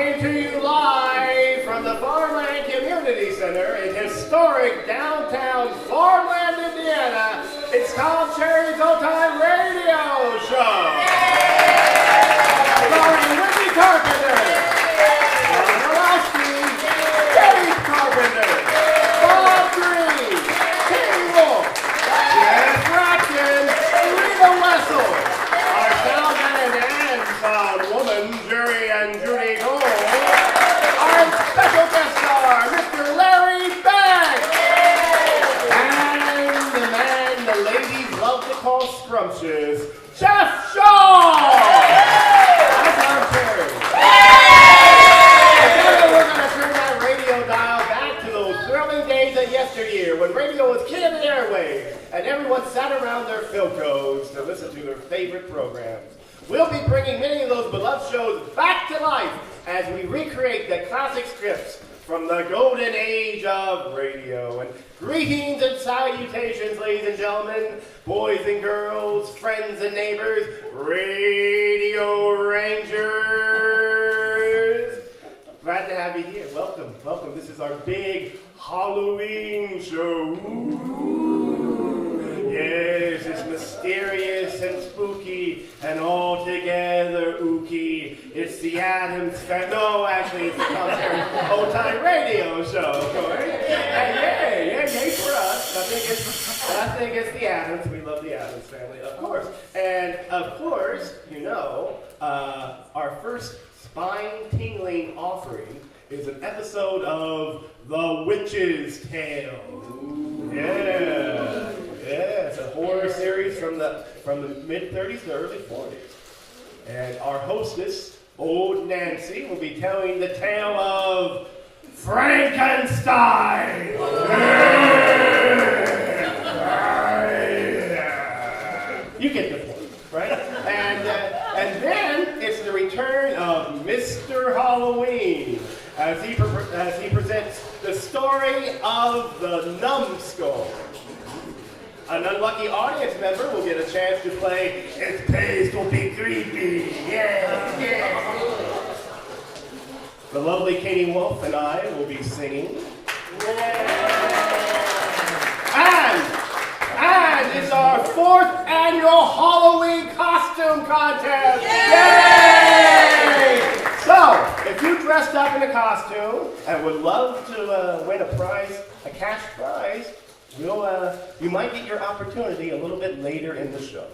Coming to you live from the Farmland Community Center in historic downtown Farmland, Indiana, it's Tom Cherry's Old Time Radio Show. Starring Ricky Carpenter, Ron Orlowski, Dave Carpenter, Bob Green, Katie Wolf, Jeff Rapkin, Rita Wessel, our soundman and sound woman, Jerry and Judy Cole, our special guest star, Mr. Larry Beck, and the man the ladies love to call scrumptious, Jeff Shaw. That's our Terry. Together we're going to turn that radio dial back to those thrilling days of yesteryear when radio was king of the airwaves and everyone sat around their Philcos to listen to their favorite programs. We'll be bringing many of those beloved shows back to life as we recreate the classic scripts from the golden age of radio. And greetings and salutations, ladies and gentlemen, boys and girls, friends and neighbors, Radio Rangers. Glad to have you here. Welcome, welcome. This is our big Halloween show. Yes, it's mysterious and spooky and altogether ooky. It's the Addams Family. No, actually, it's the Old Time Radio Show, of course. And yay for us. I think it's the Addams. We love the Addams Family, of course. And of course, you know, our first spine-tingling offering is an episode of The Witch's Tale. Yeah. Yeah, it's a horror series from the mid-30s to early 40s. And our hostess, Old Nancy, will be telling the tale of Frankenstein. You get the point, right? And then it's the return of Mr. Halloween as he presents the story of the Numbskull. An unlucky audience member will get a chance to play It Pays to Be Creepy. Yeah. The lovely Katie Wolf and I will be singing. And it's our 4th annual Halloween costume contest. Yay! So, if you dressed up in a costume and would love to win a prize, a cash prize, you might get your opportunity a little bit later in the show.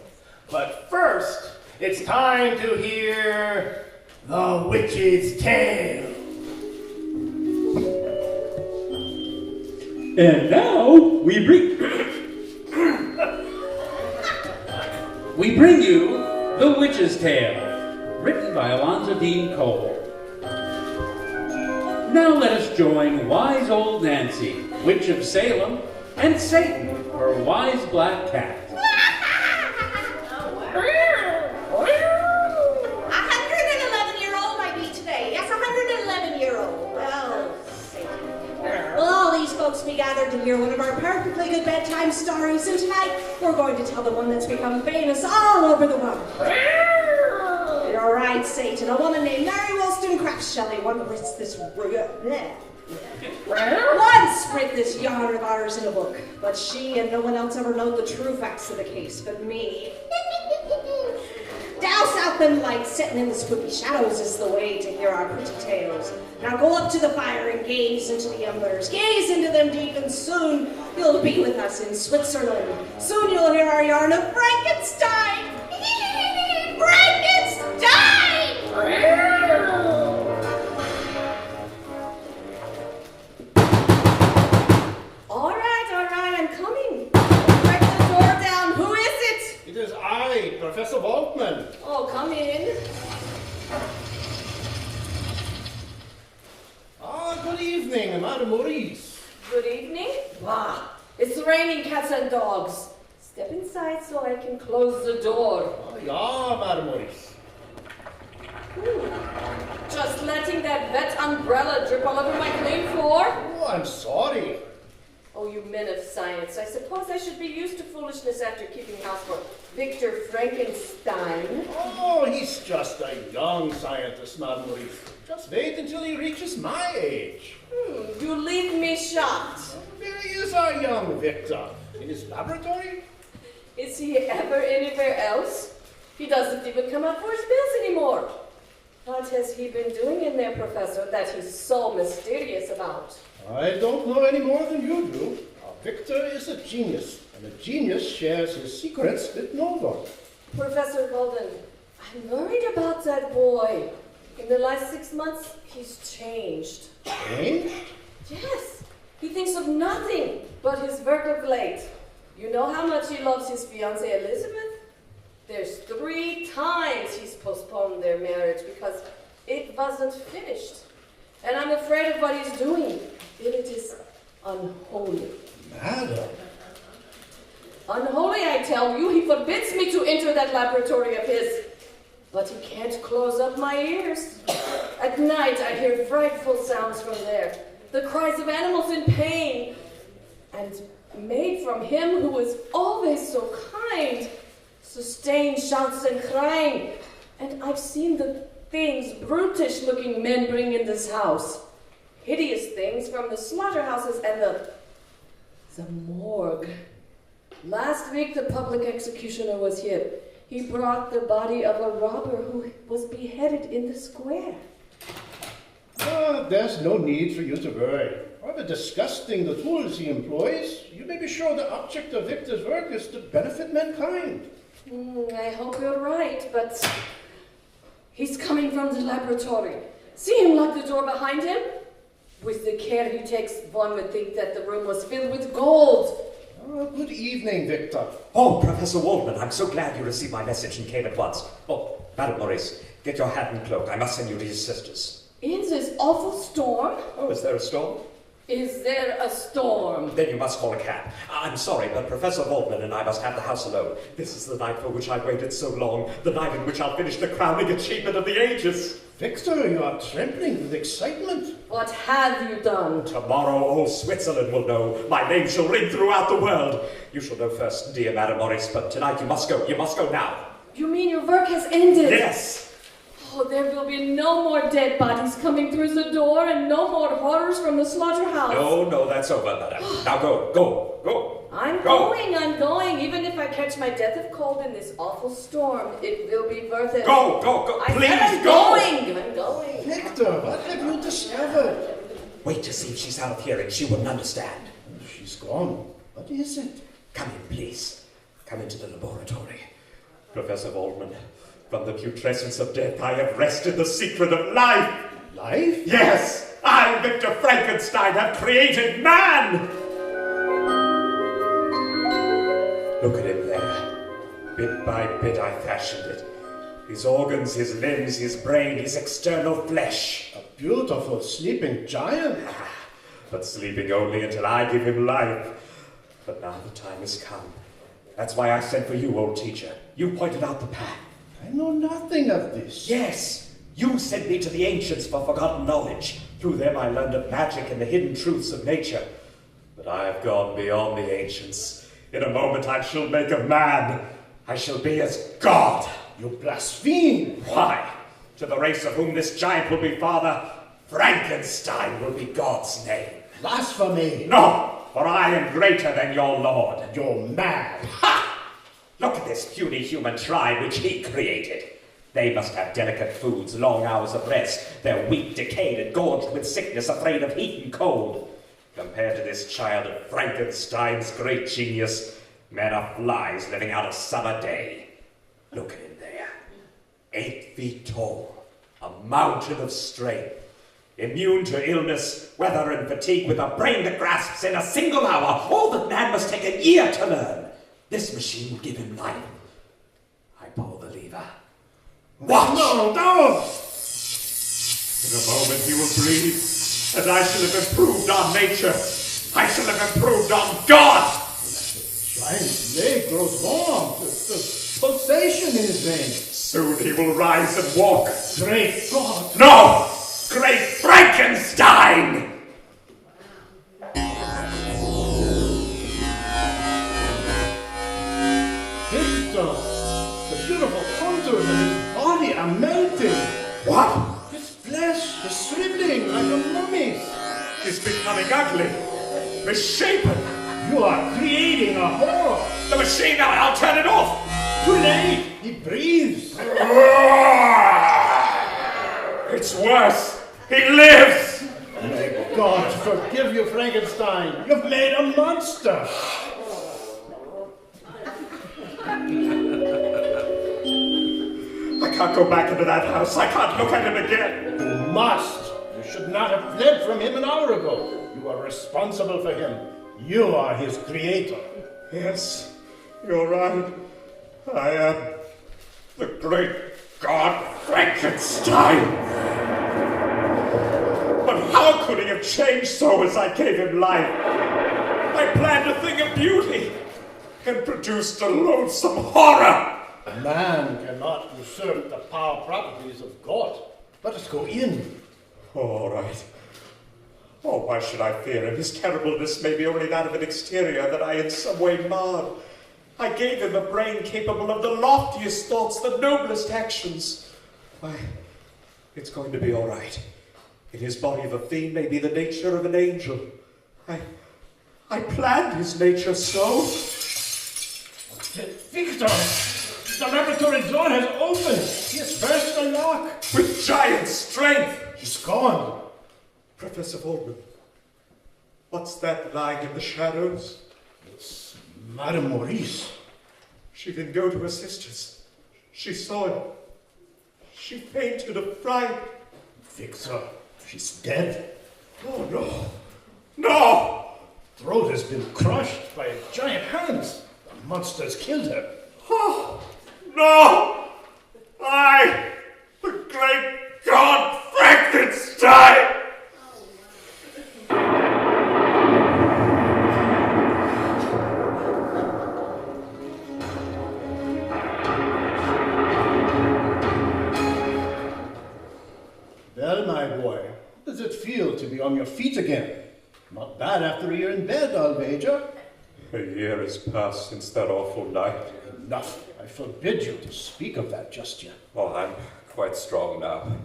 But first, it's time to hear The Witch's Tale. And now, we bring you The Witch's Tale, written by Alonzo Dean Cole. Now let us join wise old Nancy, Witch of Salem, and Satan, her wise black cat. 111-year-old I be today. Yes, 111-year-old. Well, Satan. Well, all these folks be gathered to hear one of our perfectly good bedtime stories, and tonight we're going to tell the one that's become famous all over the world. You're right, Satan. A woman named Mary Wollstonecraft Shelley once read this yarn of ours in a book, but she and no one else ever knowed the true facts of the case but me. Douse out them lights, sitting in the spooky shadows is the way to hear our pretty tales. Now go up to the fire and gaze into the embers, gaze into them deep, and soon you'll be with us in Switzerland. Soon you'll hear our yarn of Frankenstein. Frankenstein! All right, I'm coming. Break the door down. Who is it? It is I, Professor Volkman. Oh, come in. Good evening, Madame Maurice. Good evening. Ah, it's raining cats and dogs. Step inside so I can close the door. Ja, Madame Maurice. Just letting that wet umbrella drip all over my clean floor? Oh, I'm sorry. Oh, you men of science, I suppose I should be used to foolishness after keeping house for Victor Frankenstein. Oh, he's just a young scientist, Madame Maurice. Just wait until he reaches my age. You leave me shocked. There is our young Victor. In his laboratory? Is he ever anywhere else? He doesn't even come up for his bills anymore. What has he been doing in there, Professor, that he's so mysterious about? I don't know any more than you do. Victor is a genius, and a genius shares his secrets with no one. Professor Golden, I'm worried about that boy. In the last 6 months, he's changed. Changed? Yes, he thinks of nothing but his work of late. You know how much he loves his fiancée Elizabeth? There's 3 times he's postponed their marriage because it wasn't finished. And I'm afraid of what he's doing. It is unholy. Madam. Unholy, I tell you. He forbids me to enter that laboratory of his. But he can't close up my ears. At night, I hear frightful sounds from there. The cries of animals in pain. And made from him who is always so kind. Sustained shouts and crying. And I've seen the things brutish-looking men bring in this house. Hideous things from the slaughterhouses and the morgue. Last week, the public executioner was here. He brought the body of a robber who was beheaded in the square. There's no need for you to worry. However disgusting the tools he employs, you may be sure the object of Victor's work is to benefit mankind. I hope you're right, but he's coming from the laboratory. See him lock the door behind him? With the care he takes, one would think that the room was filled with gold. Good evening, Victor. Oh, Professor Waldman, I'm so glad you received my message and came at once. Oh, Madame Maurice, get your hat and cloak. I must send you to his sisters. In this awful storm? Oh, is there a storm? Is there a storm? Then you must call a cab. I'm sorry, but Professor Waldman and I must have the house alone. This is the night for which I've waited so long, the night in which I'll finish the crowning achievement of the ages. Victor, you are trembling with excitement. What have you done? Tomorrow all Switzerland will know. My name shall ring throughout the world. You shall know first, dear Madame Maurice, but tonight you must go. You must go now. You mean your work has ended? Yes. Oh, there will be no more dead bodies coming through the door and no more horrors from the slaughterhouse. No, that's over, madame. Now go. I'm going. Even if I catch my death of cold in this awful storm, it will be worth it. Go. Please I'm go. I'm going. Victor, what have you discovered? Wait to see if she's out of hearing. She wouldn't understand. She's gone. What is it? Come in, please. Come into the laboratory. Professor Waldman, from the putrescence of death, I have wrested the secret of life. Life? Yes, I, Victor Frankenstein, have created man. Look at him there. Bit by bit I fashioned it. His organs, his limbs, his brain, his external flesh. A beautiful sleeping giant. But sleeping only until I give him life. But now the time has come. That's why I sent for you, old teacher. You pointed out the path. I know nothing of this. Yes, you sent me to the ancients for forgotten knowledge. Through them I learned of magic and the hidden truths of nature. But I have gone beyond the ancients. In a moment I shall make a man. I shall be as God. You blaspheme. Why? To the race of whom this giant will be father, Frankenstein will be God's name. Blasphemy. No, for I am greater than your Lord. You're mad. Ha! Look at this puny human tribe which he created. They must have delicate foods, long hours of rest. They're weak, decayed, and gorged with sickness, afraid of heat and cold. Compared to this child of Frankenstein's great genius, men are flies living out a summer day. Look at him there. 8 feet tall, a mountain of strength. Immune to illness, weather, and fatigue, with a brain that grasps in a single hour all that man must take a year to learn. This machine will give him life. I pull the lever. Watch! No! In a moment he will breathe, and I shall have improved on nature. I shall have improved on God! Giant's leg grows warm. The pulsation in his veins. Soon he will rise and walk. Great God! No! Great Frankenstein! What? His flesh is shriveling like a mummy's. He's becoming ugly, misshapen. You are creating a horror. The machine, now I'll turn it off. Too late. He breathes. It's worse. He lives. May God forgive you, Frankenstein. You've made a monster. I can't go back into that house. I can't look at him again. You must. You should not have fled from him an hour ago. You are responsible for him. You are his creator. Yes, you're right. I am the great god Frankenstein. But how could he have changed so as I gave him life? I planned a thing of beauty and produced a loathsome horror. Man cannot usurp the power properties of God. Let us go in. All right. Oh, why should I fear him? His terribleness may be only that of an exterior that I in some way marred. I gave him a brain capable of the loftiest thoughts, the noblest actions. Why, it's going to be all right. In his body of a fiend may be the nature of an angel. I planned his nature so. Victor! The laboratory door has opened. He has burst the lock. With giant strength. He's gone. Professor Waldman, what's that lying in the shadows? It's Madame Maurice. She didn't go to her sister's. She saw him. She fainted of fright. Victor, she's dead. Oh, no. No! Throat has been crushed by giant hands. The monster's killed her. Oh, no! I, the great god Frankenstein! Well, my boy, how does it feel to be on your feet again? Not bad after a year in bed, I'll wager. A year has passed since that awful night. Enough. I forbid you to speak of that just yet. Oh, I'm quite strong now.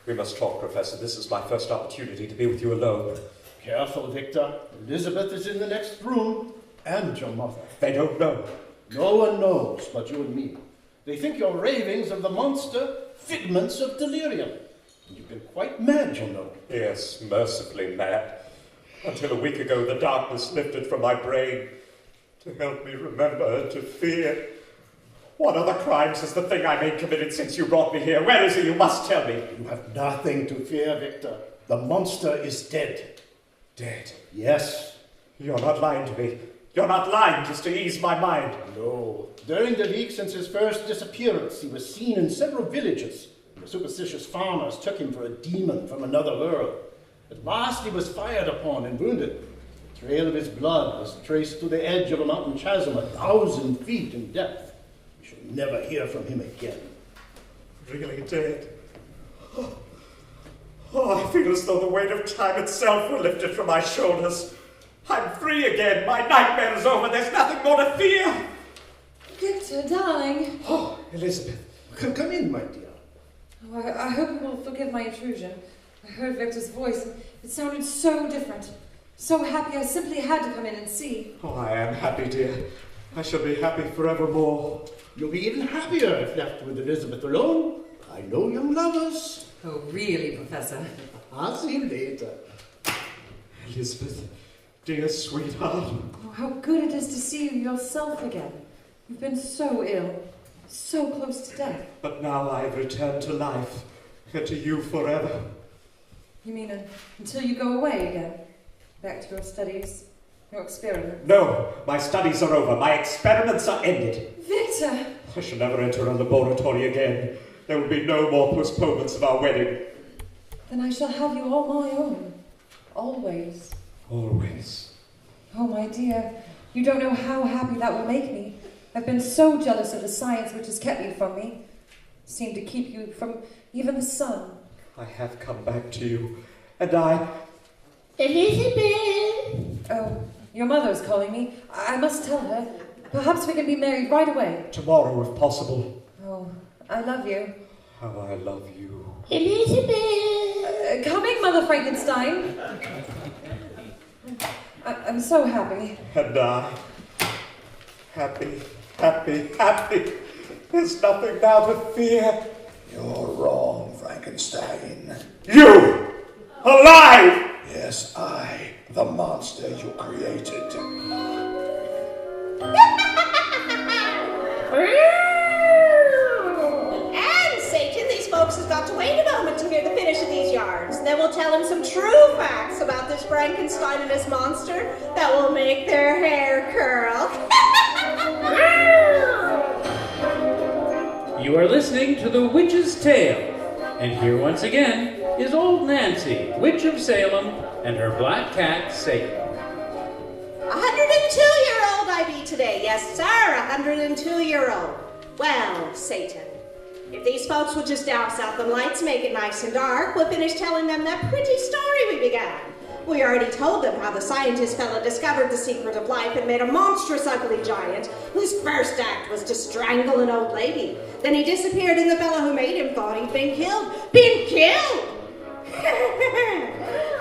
We must talk, Professor. This is my first opportunity to be with you alone. Careful, Victor. Elizabeth is in the next room, and your mother. They don't know. No one knows but you and me. They think your ravings of the monster figments of delirium. You've been quite mad, you know. Yes, mercifully mad. Until a week ago, the darkness lifted from my brain to help me remember and to fear. What other crimes has the thing I made committed since you brought me here? Where is he? You must tell me. You have nothing to fear, Victor. The monster is dead. Dead? Yes. You're not lying to me. You're not lying just to ease my mind. No. During the week since his first disappearance, he was seen in several villages. The superstitious farmers took him for a demon from another world. At last he was fired upon and wounded. The trail of his blood was traced to the edge of a mountain chasm 1,000 feet in depth. We shall never hear from him again. Really dead? Oh, I feel as though the weight of time itself were lifted from my shoulders. I'm free again. My nightmare is over. There's nothing more to fear. Victor, darling. Oh, Elizabeth. Come in, my dear. Oh, I hope you will forgive my intrusion. I heard Victor's voice, and it sounded so different. So happy I simply had to come in and see. Oh, I am happy, dear. I shall be happy forevermore. You'll be even happier if left with Elizabeth alone. I know young lovers. Oh, really, Professor? I'll see you later. Elizabeth, dear sweetheart. Oh, how good it is to see you yourself again. You've been so ill, so close to death. But now I have returned to life, and to you forever. You mean until you go away again? Back to your studies, your experiments? No, my studies are over. My experiments are ended. Victor! I shall never enter a laboratory again. There will be no more postponements of our wedding. Then I shall have you all my own. Always. Always. Oh, my dear, you don't know how happy that will make me. I've been so jealous of the science which has kept you from me. Seemed to keep you from even the sun. I have come back to you, and I... Elizabeth! Oh, your mother's calling me. I must tell her. Perhaps we can be married right away. Tomorrow, if possible. Oh, I love you. How I love you. Elizabeth! Coming, Mother Frankenstein. I'm so happy. And I. Happy, happy, happy. There's nothing now to fear. You're wrong, Frankenstein. You! Alive! Yes, I, the monster you created. And Satan, these folks have got to wait a moment to hear the finish of these yarns. Then we'll tell them some true facts about this Frankenstein and his monster that will make their hair curl. You are listening to The Witch's Tale, and here once again is old Nancy, Witch of Salem, and her black cat, Satan. 102-year-old I be today. Yes, sir, 102-year-old. Well, Satan, if these folks would just douse out them lights, make it nice and dark, we'll finish telling them that pretty story we began. We already told them how the scientist fella discovered the secret of life and made a monstrous ugly giant whose first act was to strangle an old lady. Then he disappeared and the fella who made him thought he'd been killed. Been killed!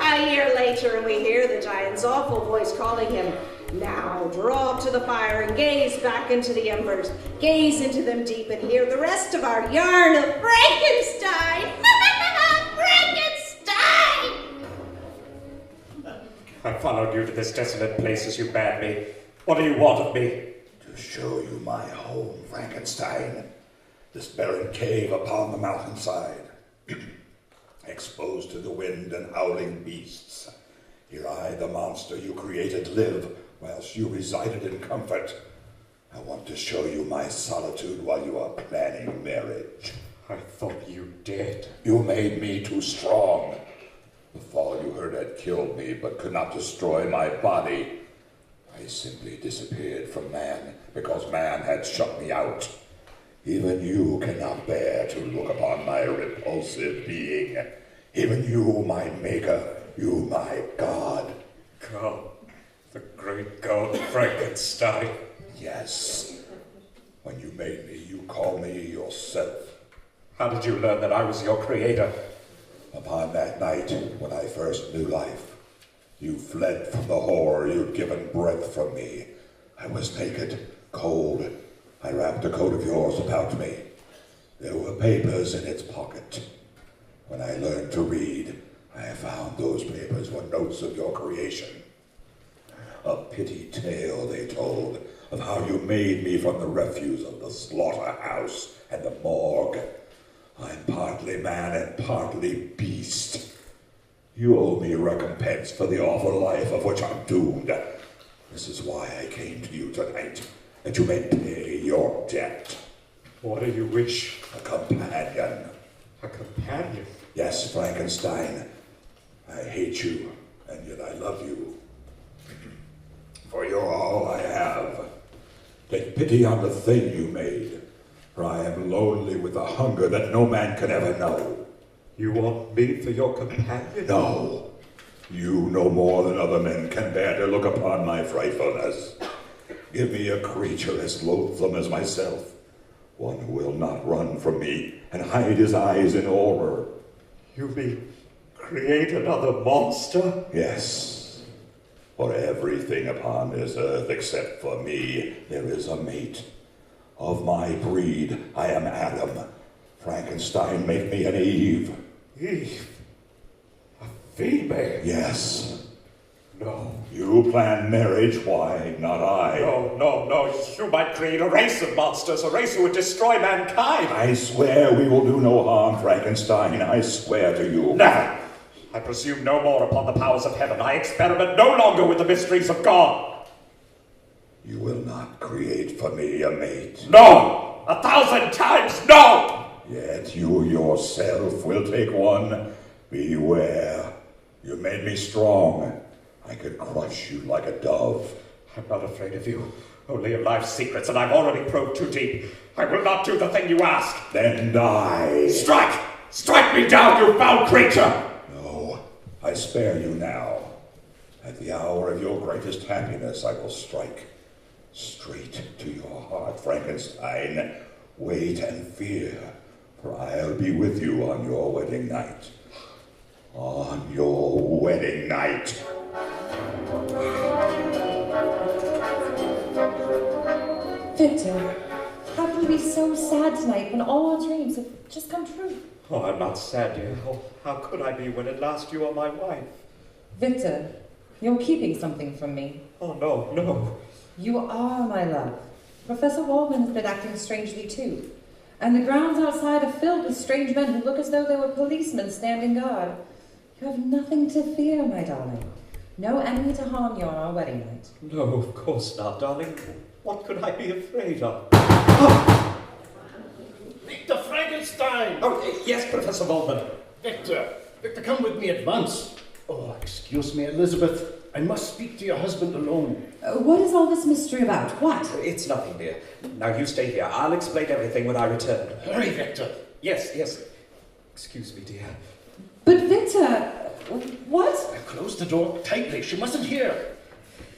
A year later and we hear the giant's awful voice calling him, "Now draw up to the fire and gaze back into the embers. Gaze into them deep and hear the rest of our yarn of Frankenstein." Frankenstein! I followed you to this desolate place as you bade me. What do you want of me? To show you my home, Frankenstein. This barren cave upon the mountainside. Exposed to the wind and howling beasts. Here I, the monster you created, live, whilst you resided in comfort. I want to show you my solitude while you are planning marriage. I thought you dead. You made me too strong. The fall you heard had killed me, but could not destroy my body. I simply disappeared from man, because man had shut me out. Even you cannot bear to look upon my repulsive being. Even you, my maker, you, my god. God, the great god Frankenstein. Yes. When you made me, you called me yourself. How did you learn that I was your creator? Upon that night, when I first knew life, you fled from the horror you'd given breath from me. I was naked, cold. I wrapped a coat of yours about me. There were papers in its pocket. When I learned to read, I found those papers were notes of your creation. A pity tale they told of how you made me from the refuse of the slaughterhouse and the morgue. I'm partly man and partly beast. You owe me recompense for the awful life of which I'm doomed. This is why I came to you tonight, that you may pay your debt. What do you wish? A companion. A companion? Yes, Frankenstein. I hate you, and yet I love you. For you're all I have. Take pity on the thing you made, for I am lonely with a hunger that no man can ever know. You want me for your companion? No. You no more than other men can bear to look upon my frightfulness. Give me a creature as loathsome as myself, one who will not run from me and hide his eyes in horror. You mean create another monster? Yes. For everything upon this earth except for me, there is a mate. Of my breed, I am Adam. Frankenstein made me an Eve. Eve? A female? Yes. No. You plan marriage, why not I? No. You might create a race of monsters, a race who would destroy mankind. I swear we will do no harm, Frankenstein. I swear to you. Never. I presume no more upon the powers of heaven. I experiment no longer with the mysteries of God. You will not create for me a mate. No! 1,000 times no! Yet you yourself will take one. Beware. You made me strong. I could crush you like a dove. I'm not afraid of you, only of life's secrets, and I've already probed too deep. I will not do the thing you ask. Then die. Strike! Strike me down, you foul creature! No, I spare you now. At the hour of your greatest happiness, I will strike. Straight to your heart, Frankenstein. Wait and fear. for I'll be with you on your wedding night. On your wedding night. Victor, how can you be so sad tonight when all our dreams have just come true? Oh, I'm not sad, dear. Oh, how could I be when at last you are my wife? Victor, you're keeping something from me. Oh, no, no. You are my love. Professor Waldman has been acting strangely too. And the grounds outside are filled with strange men who look as though they were policemen standing guard. You have nothing to fear, my darling. No enemy to harm you on our wedding night. No, of course not, darling. What could I be afraid of? Victor Frankenstein! Oh, yes, Professor Waldman. Victor, come with me at once. Oh, excuse me, Elizabeth. I must speak to your husband alone. What is all this mystery about? What? It's nothing, dear. Now you stay here. I'll explain everything when I return. Hurry, Victor. Yes, yes. Excuse me, dear. But Victor, what? Close the door tightly. She mustn't hear.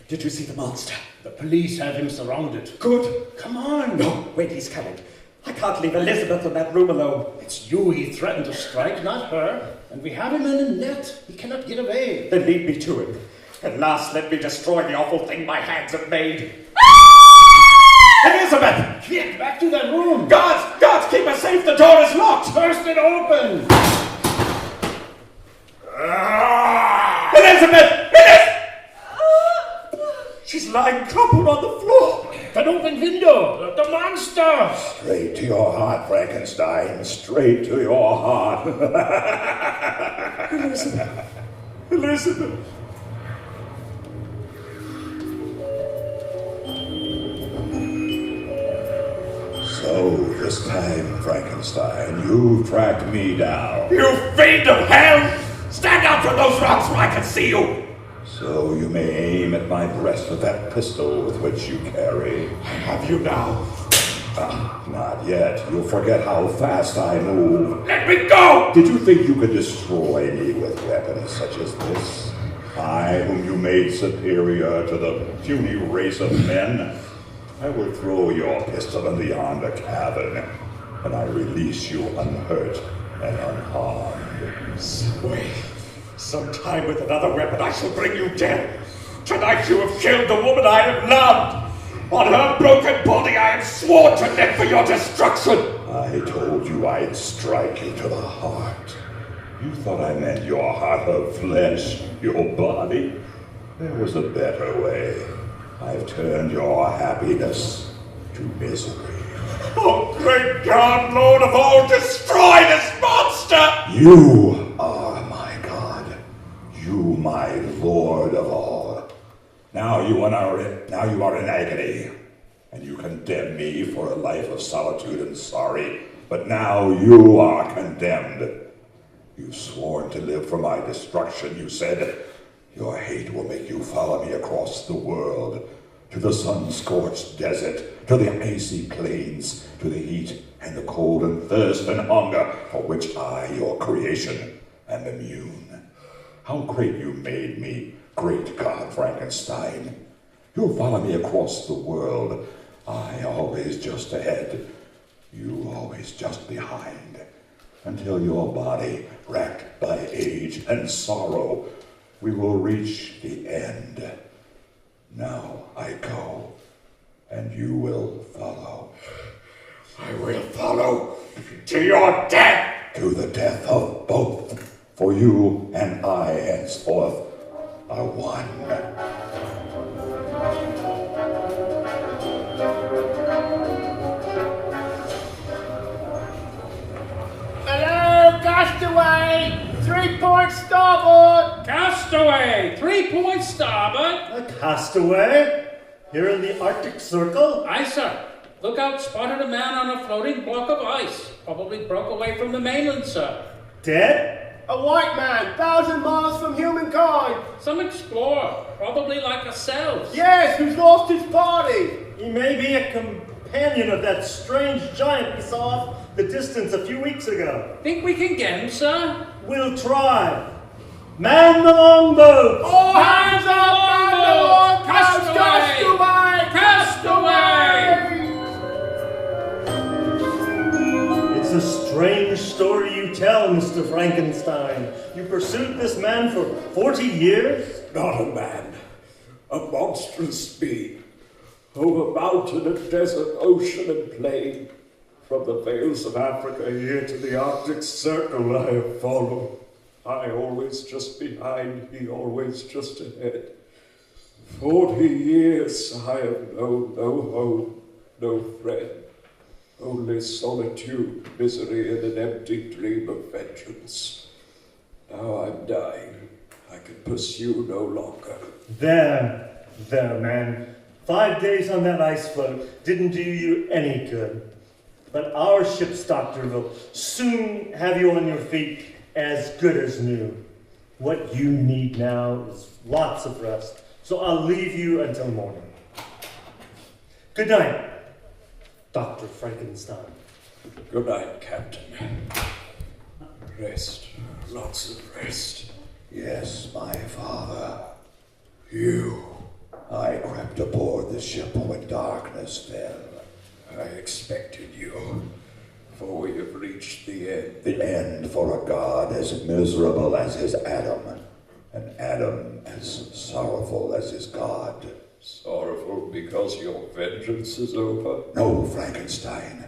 Did you see the monster? The police have him surrounded. Good. Come on. No, wait, he's coming. I can't leave Elizabeth in that room alone. It's you he threatened to strike, not her. And we have him in a net. He cannot get away. Then lead me to him. At last, let me destroy the awful thing my hands have made. Elizabeth! Quick, back to that room. Guards, keep us safe. The door is locked. Burst it open. Elizabeth! She's lying crumpled on the floor. An open window. The monster. Straight to your heart, Frankenstein. Straight to your heart. Elizabeth. So, this time, Frankenstein, you tracked me down. You fiend of hell! Stand out from those rocks where I can see you! So you may aim at my breast with that pistol with which you carry. Have you now? Not yet. You'll forget how fast I move. Let me go! Did you think you could destroy me with weapons such as this? I, whom you made superior to the puny race of men? I will throw your pistol into yonder cavern, and I release you unhurt and unharmed. Wait. Sometime with another weapon I shall bring you dead. Tonight you have killed the woman I have loved. On her broken body I have sworn to live for your destruction. I told you I'd strike you to the heart. You thought I meant your heart of flesh, your body. There was a better way. I've turned your happiness to misery. Oh, great God, Lord of all, destroy this monster! You are my God. You my Lord of all. Now you are in agony, and you condemn me for a life of solitude and sorry. But now you are condemned. You've sworn to live for my destruction. You said your hate will make you follow me across the world, to the sun-scorched desert, to the icy plains, to the heat and the cold and thirst and hunger for which I, your creation, am immune. How great you made me, great God Frankenstein. You'll follow me across the world, I always just ahead, you always just behind, until your body, racked by age and sorrow, we will reach the end. Now I go, and you will follow. I will follow to your death. To the death of both, for you and I henceforth are one. Hello, castaway! 3-point starboard! Castaway! 3-point starboard! A castaway? Here in the Arctic Circle? Aye, sir. Lookout spotted a man on a floating block of ice. Probably broke away from the mainland, sir. Dead? A white man, 1,000 miles from humankind! Some explorer, probably like ourselves. Yes, who's lost his party! He may be a companion of that strange giant we saw off the distance a few weeks ago. Think we can get him, sir? We'll try. Man the longboat! All hands up, man the Lord! Castaway! Castaway! It's a strange story you tell, Mr. Frankenstein. You pursued this man for 40 years? Not a man, a monstrous being. Over mountain and desert, ocean and plain. From the vales of Africa here to the Arctic Circle I have followed. I always just behind, he always just ahead. 40 years I have known no home, no friend. Only solitude, misery, and an empty dream of vengeance. Now I'm dying. I can pursue no longer. There, man. 5 days on that ice float didn't do you any good. But our ship's doctor will soon have you on your feet as good as new. What you need now is lots of rest, so I'll leave you until morning. Good night, Dr. Frankenstein. Good night, Captain. Rest, lots of rest. Yes, my father. You. I crept aboard the ship when darkness fell. I expected you, for we have reached the end. The end for a god as miserable as his Adam, and Adam as sorrowful as his God. Sorrowful because your vengeance is over? No, Frankenstein.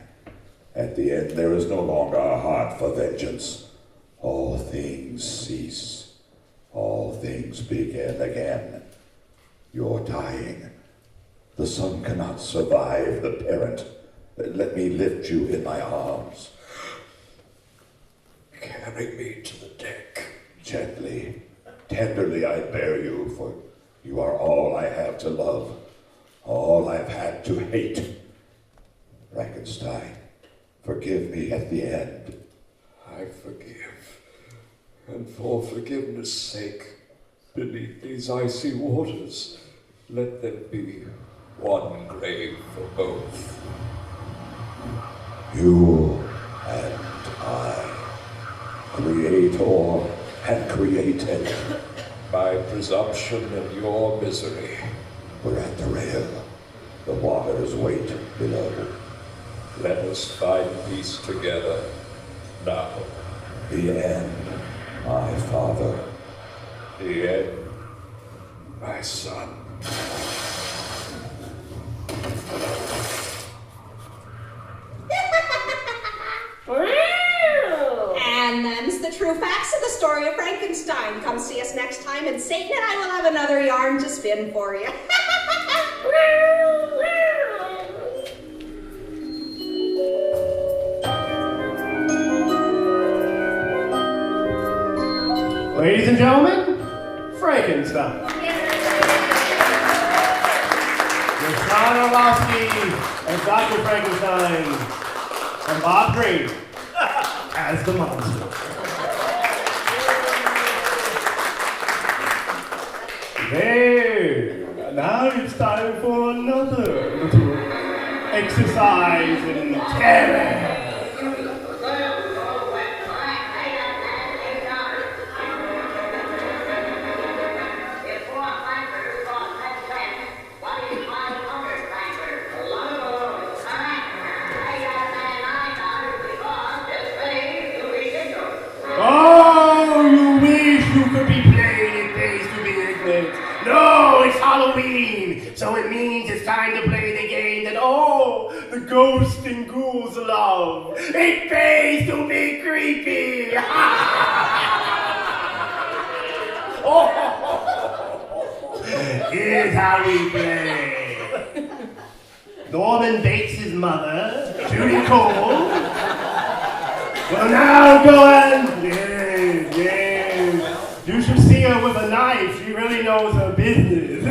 At the end there is no longer a heart for vengeance. All things cease. All things begin again. You're dying. The son cannot survive the parent. Let me lift you in my arms. Carry me to the deck. Gently, tenderly I bear you, for you are all I have to love, all I've had to hate. Frankenstein, forgive me at the end. I forgive, and for forgiveness' sake, beneath these icy waters, let there be one grave for both. You and I, creator and created. My presumption and your misery. We're at the rail. The waters wait below. Let us find peace together now. The end, my father. The end, my son. And them's the true facts of the story of Frankenstein. Come see us next time, and Satan and I will have another yarn to spin for you. Ladies and gentlemen, Frankenstein. With John Orlowski as Dr. Frankenstein, and Bob Green as the monster. There, now it's time for another little exercise in terror. Oh, you wish you could be playing in days to be ignorant. No, it's Halloween, so it means it's time to play the game that all the ghosts and ghouls love. It pays to be creepy. Here's how we play. Norman Bates' mother, Judy Cole, will now go and... Yes. You should see her with a knife. She really knows her business.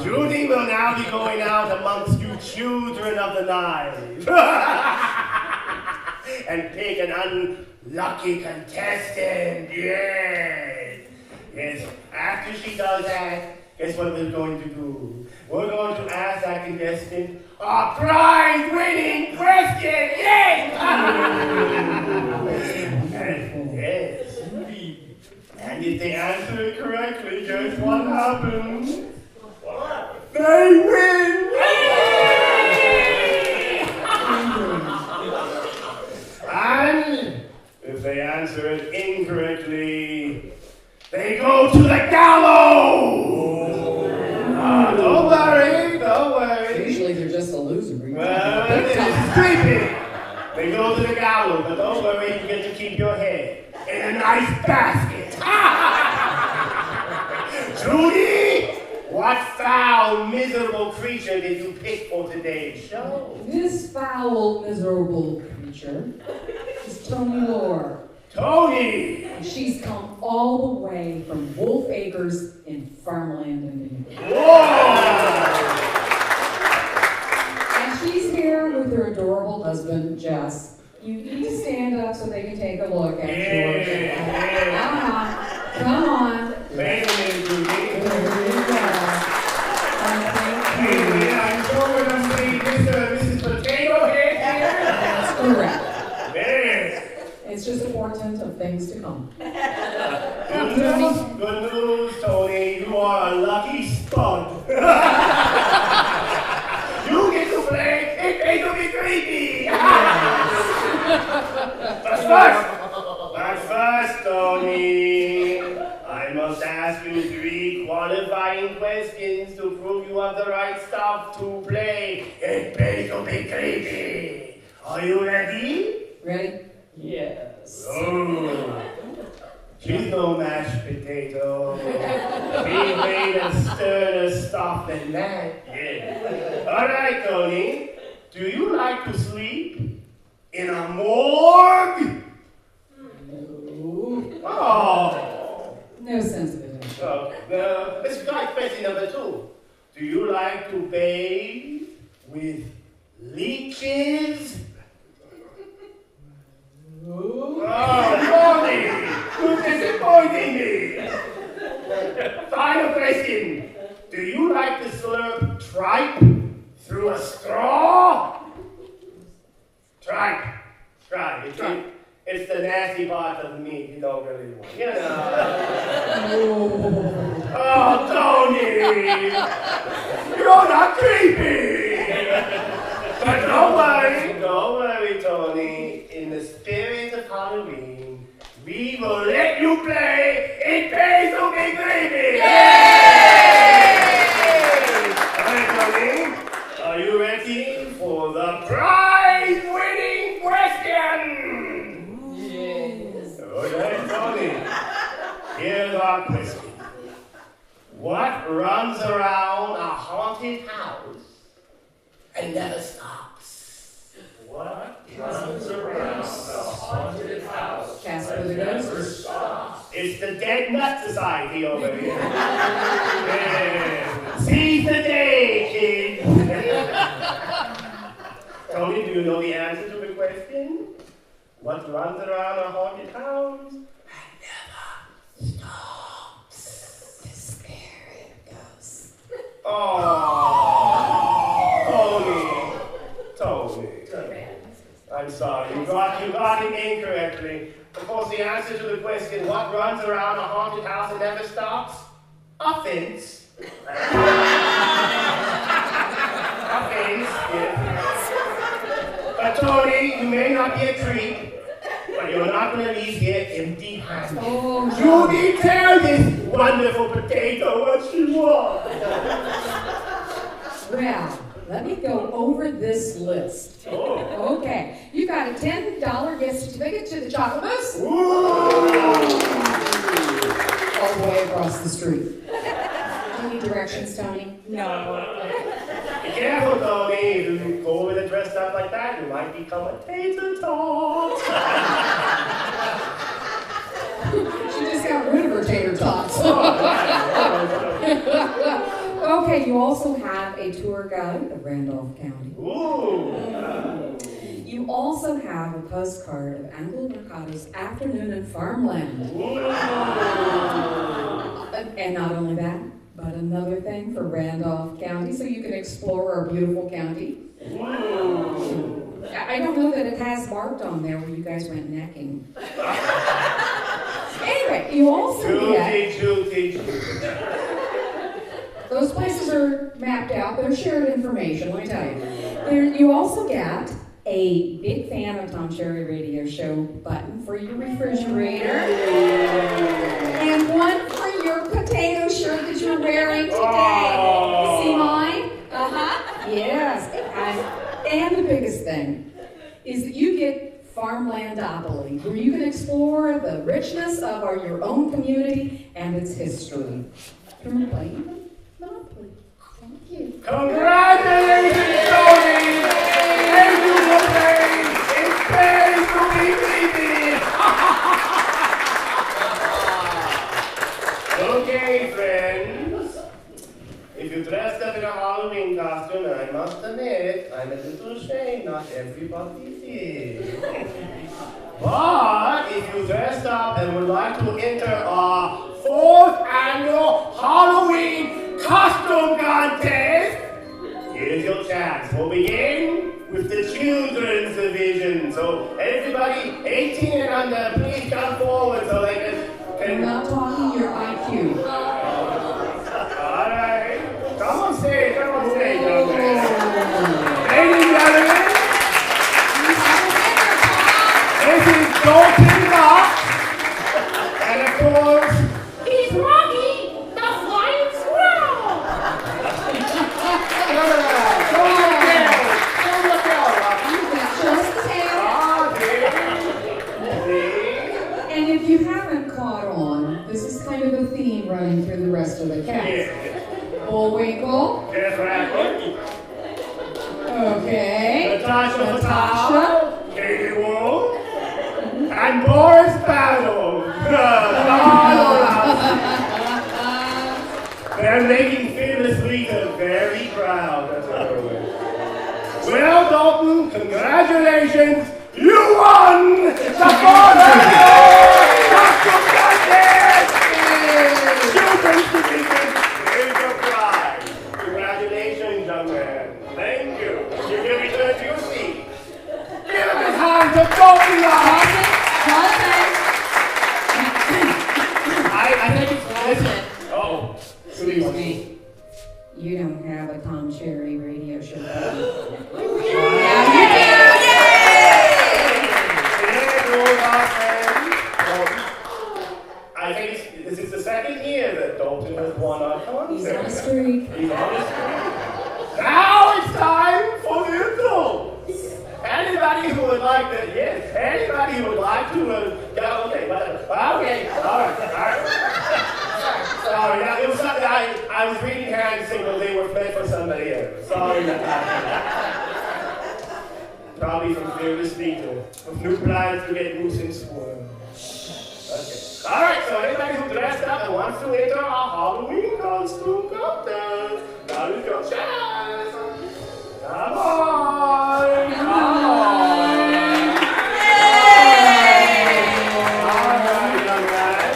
Judy will now be going out amongst you children of the knife. And pick an unlucky contestant. Yes. Yes. After she does that, guess what we're going to do? We're going to ask that contestant a prize-winning question! Yes! Yes. And if they answer it correctly, guess what happens? They win! they answer it incorrectly, they go to the gallows! Don't worry, don't worry. Usually they're just a loser. Well, it's creepy. They go to the gallows, but don't worry, you get to keep your head in a nice basket. Judy, what foul, miserable creature did you pick for today's show? This foul, miserable creature is Tony Lore. Tony! She's come all the way from Wolf Acres in Farmland, Indiana. Whoa! And she's here with her adorable husband, Jess. You need to stand up so they can take a look at yours. Come on. Wait a minute, Judy. There you go. I'm sure we're going to see Mrs. Potato Head here. That's correct. There. It's just a portent of things to come. Good news, Tony. You are a lucky spud. You get to play It Ain't Gonna Be Creepy. But first, Tony, I must ask you 3 qualifying questions to prove you have the right stuff to play It Ain't Gonna Be Creepy. Are you ready? Ready? Yes. Oh. She's no mashed potato. We made a sterner stuff than that. Yeah. All right, Tony. Do you like to sleep in a morgue? No. Oh. No sense of it. Okay. Let's try question number 2. Do you like to bathe with leeches? Oh, Tony! You're disappointing me! Final question. Do you like to slurp tripe through a straw? Tripe. It's the nasty part of the meat you don't really want. You know. Oh, Tony! You're not creepy! But don't worry, Tony. In the spirit of Halloween, we will let you play It Pays to Be Creepy! Yay! All right, Tony, are you ready for the prize-winning question? Yes. All right, Tony. Here's our question. What runs around a haunted house and never stops? What runs around a haunted house Casper the and never Ghost. stops? It's the Dead Nut Society over here. Yeah. Seize the day, kid. Tony, do you know the answer to the question? What runs around a haunted house and never stops? The spirit ghost. Oh, Tony. I'm sorry, you got it incorrectly. Of course, the answer to the question, what runs around a haunted house and never stops? A fence. A fence, yeah. But Tony, you may not be a creep, but you're not going to leave here empty-handed. Oh, no. Judy, tell this wonderful potato what she wants. Well, let me go over this list. Oh. Okay, you got a $10 gift certificate to the Chocolate Moose. Ooh. All the way across the street. Do you need directions, Tony? No. Be careful, Tony. If you go over there dressed up like that, you might become a tater tot. She just got rid of her tater tots. Okay, you also have a tour guide of Randolph County. Ooh. You also have a postcard of Uncle Mercado's afternoon in Farmland. Ooh. And not only that, but another thing for Randolph County, so you can explore our beautiful county. Ooh. I don't know that it has marked on there where you guys went necking. Anyway, you also get... Judy. Those places are mapped out. They're shared information, let me tell you. You also get a big fan of Tom Sherry Radio Show button for your refrigerator, and one for your potato shirt that you're wearing today. Oh. See mine? Yes. And the biggest thing is that you get Farmlandopoly, where you can explore the richness of your own community and its history. From playing Monopoly. Thank you. Congratulations, Tony! Thank you for playing! It's very Okay, friends. If you dressed up in a Halloween costume, I must admit, I'm a little ashamed not everybody did. But if you dressed up and would like to enter our 4th annual Halloween costume contest, here's your chance. We'll begin with the children's division. So everybody 18 and under, please come forward so they can... I'm not talking your IQ. All right. Come on stage, young man. Ladies and gentlemen, this is Dalton Knox. And of course, He's Rocky, the flying squirrel. Don't look out, Rocky. Just the tail. And if you haven't caught on, this is kind of a theme running through the rest of the cast. Bullwinkle. Yes, right. Okay. Natasha. Katie Wolf. And Boris Battle. They're making Fearless Lisa very proud. That's what they're doing. Well, Dalton, congratulations. You won the Farmland Costume Contest! Children's Division is your prize. Congratulations, young man. Thank you. You can return to your seat. Give him his hand to Dalton Knox. I think it's oh, Excuse me. You don't have a Tom Sherry Radio Show. I think this is the second year that Dalton has won our contest. He's on a streak. He's on a streak. Now it's time for the adults. Anybody who would like to, yes, anybody who would like to, okay, all right. Sorry, now, it was something, I was reading hand signals, they were meant for somebody else. Sorry about that. Probably from Fearless Lisa, with new plans to get loose and squirm. Okay. All right, so anybody who dressed up and wants to enter our Halloween costume contest, now is your chance. Come on. Yay! All right, young man.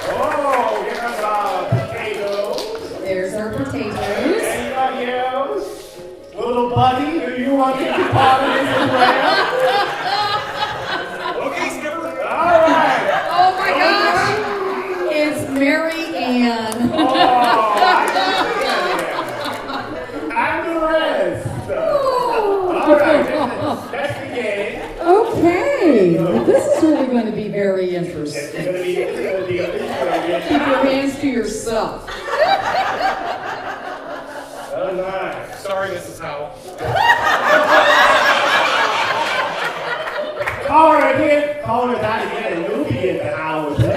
Oh, here comes our potatoes. There's our potatoes. Anybody else? Little buddy, do you want to be part of this as well? Okay, Skipper. All right. Oh my gosh! It's Mary Ann. Oh, and the rest. All right, that's the game. Okay, this is really going to be very interesting. It's going to be Keep your hands to yourself. Oh, nice. Sorry, Mrs. Howell. Call her again. Call her that again, and you'll be in the house there.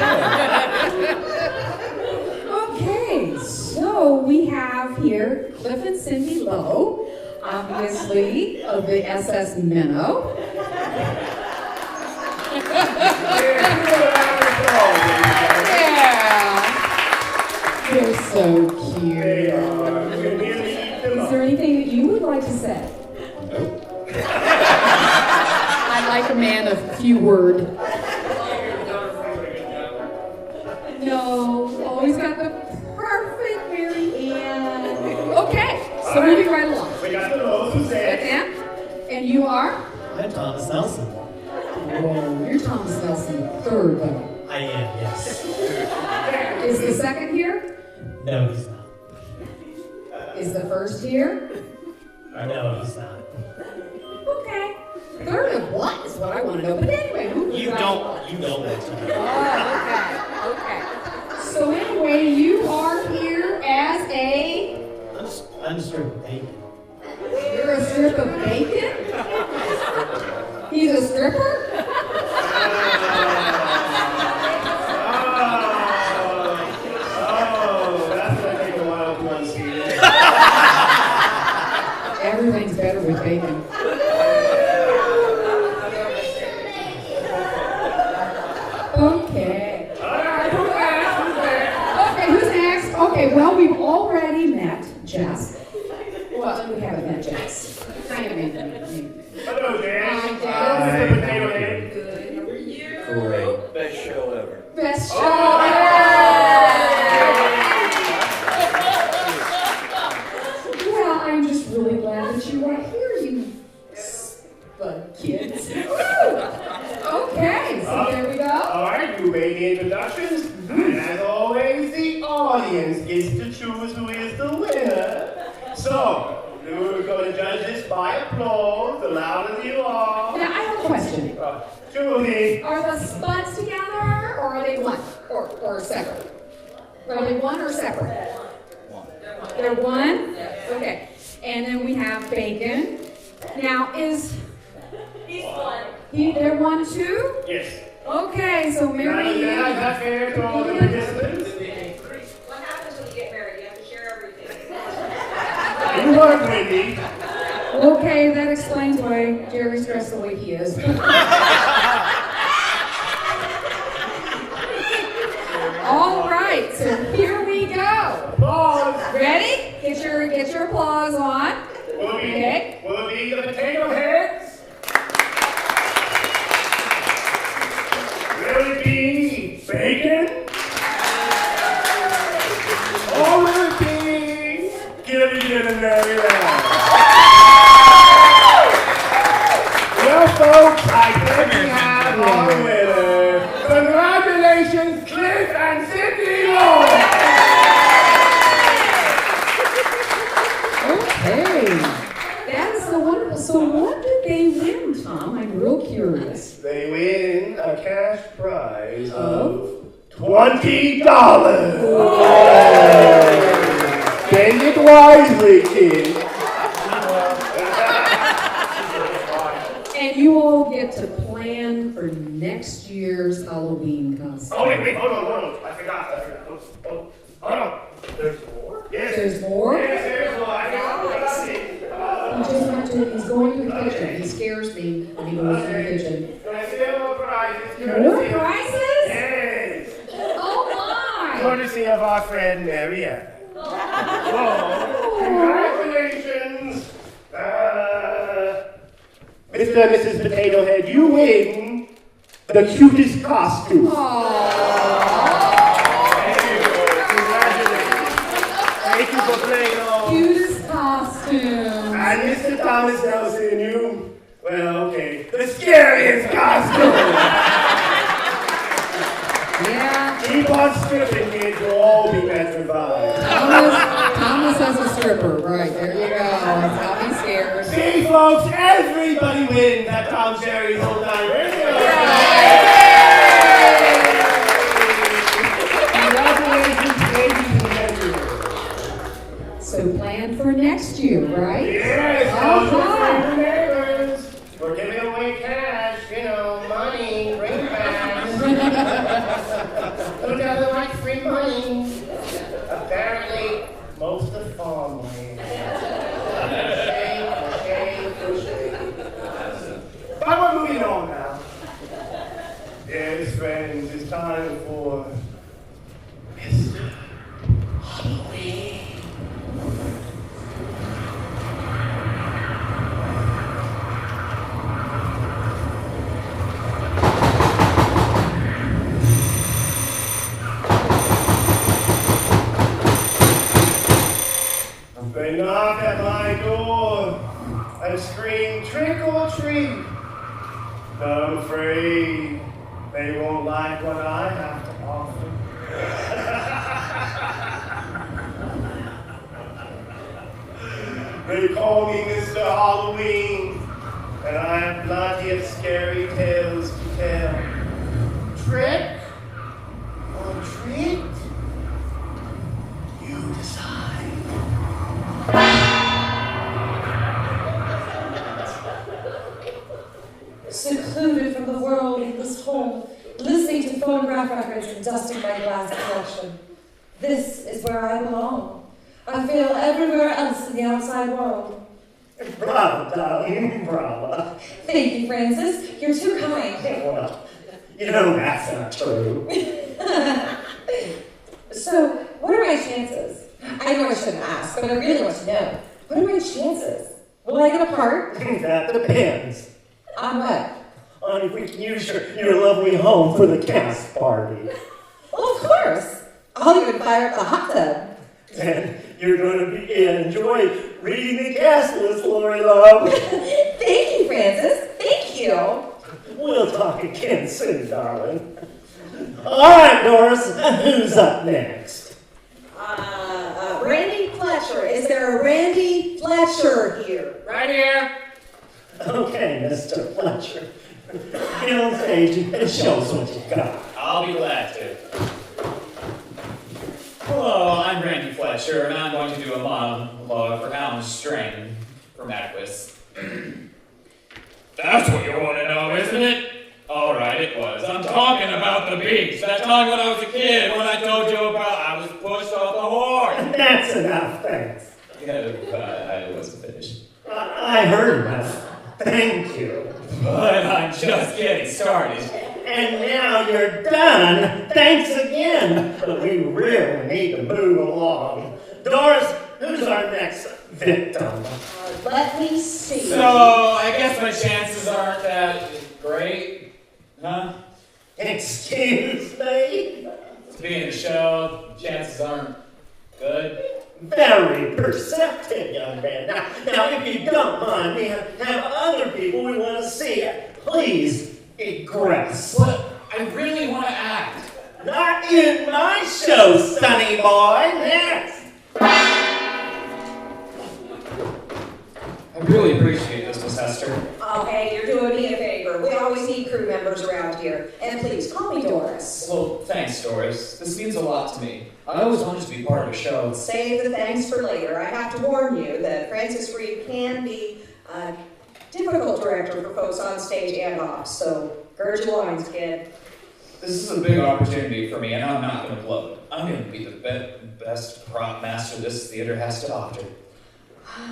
Okay, so we have here Cliff and Cindy Lowe, obviously of the SS Minnow. Yeah, they're so cute. Is there anything that you would like to say? I like a man of few words. No, always got the perfect Mary Ann. Okay, so moving right along. We got the Lowe's who said. And you are? I'm Thomas Nelson. Whoa, you're Thomas Nelson third, though. I am, yes. Is the second here? No, he's not. Is the first here? No, he's not. Okay. what I want to know. But anyway, who You don't want to know. Oh, okay. So anyway, you are here as a... I'm a strip of bacon. You're a strip of bacon? He's a stripper? That's gonna take a while to unsee. Everything's better with bacon. Okay. Okay, who's next? Okay, well, we've already met Jess. Well, we haven't met Jess. Kind of maybe. Hello, Dan. Hi, Jess. Mr. Potato Head. Good. How are you? Great. Best show ever. Best show Well, I'm just really glad that you are here, you kids. Okay, so there we go. Alright, you made the introductions. And as always, the audience gets to choose who is the winner. So, we're going to judge this by applause, the louder you are. Now, I have a question. Julie. Are the spuds together, or are they one? Or separate? Are they one or separate? They're one? Okay. And then we have bacon. Now, he's one. They're one too? Yes. Okay, so Mary. Is that fair to all the participants? What happens when you get married? You have to share everything. You work, Wendy. Okay, that explains why Jerry's dressed the way he is. All right, so here we go. Applause. Ready? Get your applause on. Will it be the potato heads? Will it be bacon? Or will it be Gilligan and Maryland? Well, folks, I guess we have our winner. Congratulations, Cliff and Cindy Lord! Okay, that is so wonderful. So what did they win, Tom? I'm real curious. They win a cash prize of $20. Spend it wisely, kid. And you all get to plan for next year's Halloween costume. Oh, wait, hold on. I forgot. Hold on. There's more? Yes. There's more? Yes, there's more. I forgot. He's going to the kitchen. He scares me when he goes to the kitchen. Can I see more prizes? More prizes? Yes. Oh my! Courtesy of our friend Marianne. Congratulations. Mr. and Mrs. Potato Head, you win the cutest costume. Thank you for playing along. Cutest costume. And Mr. Thomas Nelson, you, well, okay, the scariest costume. Yeah. Keep on stripping, kids, you'll all be petrified. Thomas as a stripper. Right, there you go. That's how he's scared. See, folks, everybody wins at Tom Sherry's Old Time Radio. So plan for next year, right? Yes, Uh-huh. neighbors. We're giving away cash, money, greenbacks. Who doesn't like free money? Apparently, most of Farmland. But we're moving on now. Yes, friends, it's time for Mr. Halloween. They knock at my door and scream, trick or treat. But I'm afraid they won't like what I have to offer. They call me Mr. Halloween, and I have plenty of scary tales to tell. Trick or treat? You decide. Secluded from the world in this home, listening to phonograph records and dusting my glass collection. This is where I belong. I feel everywhere else in the outside world. Bravo, darling, bravo. Thank you, Francis. You're too kind. Well, you know that's not true. So, what are my chances? I know I shouldn't ask, but I really want to know. What are my chances? Will I get a part? That depends. On what? On if we can use your lovely home for the cast party. Well, of course. I'll even fire up the hot tub. And you're going to enjoy reading the cast list, Lori Love. Thank you, Francis. Thank you. We'll talk again soon, darling. All right, Doris, who's up next? Randy Fletcher. Is there a Randy Fletcher here? Right here. Okay, Mr. Fletcher. Get on stage and show us what you got. I'll be glad to. Hello, I'm Randy Fletcher, and I'm going to do a monologue for Alan Strain from Aquis. That's what you want to know, isn't it? All right, it was. I'm talking about the beach. That time when I was a kid, when I told you about I was pushed off the horse. That's enough, thanks. Yeah, I wasn't finished. I heard enough. Thank you. But I'm just getting started. And now you're done. Thanks again. But we really need to move along. Doris, who's our next victim? Let me see. So, I guess my chances aren't that great, huh? Excuse me? To be in the show, chances aren't good. Very perceptive, young man. Now, if you don't mind, we have other people we want to see. Please, egress. But I really want to act. Not in my show, sonny boy. Next. I really appreciate this, Miss Hester. Oh, hey, you're doing me a favor. We always need crew members around here. And please, call me Doris. Well, thanks, Doris. This means a lot to me. I always wanted to be part of a show. Save the thanks for later. I have to warn you that Francis Reed can be a difficult director for folks on stage and off, so gird your loins, kid. This is a big opportunity for me, and I'm not going to blow it. I'm going to be the best prop master this theater has to offer.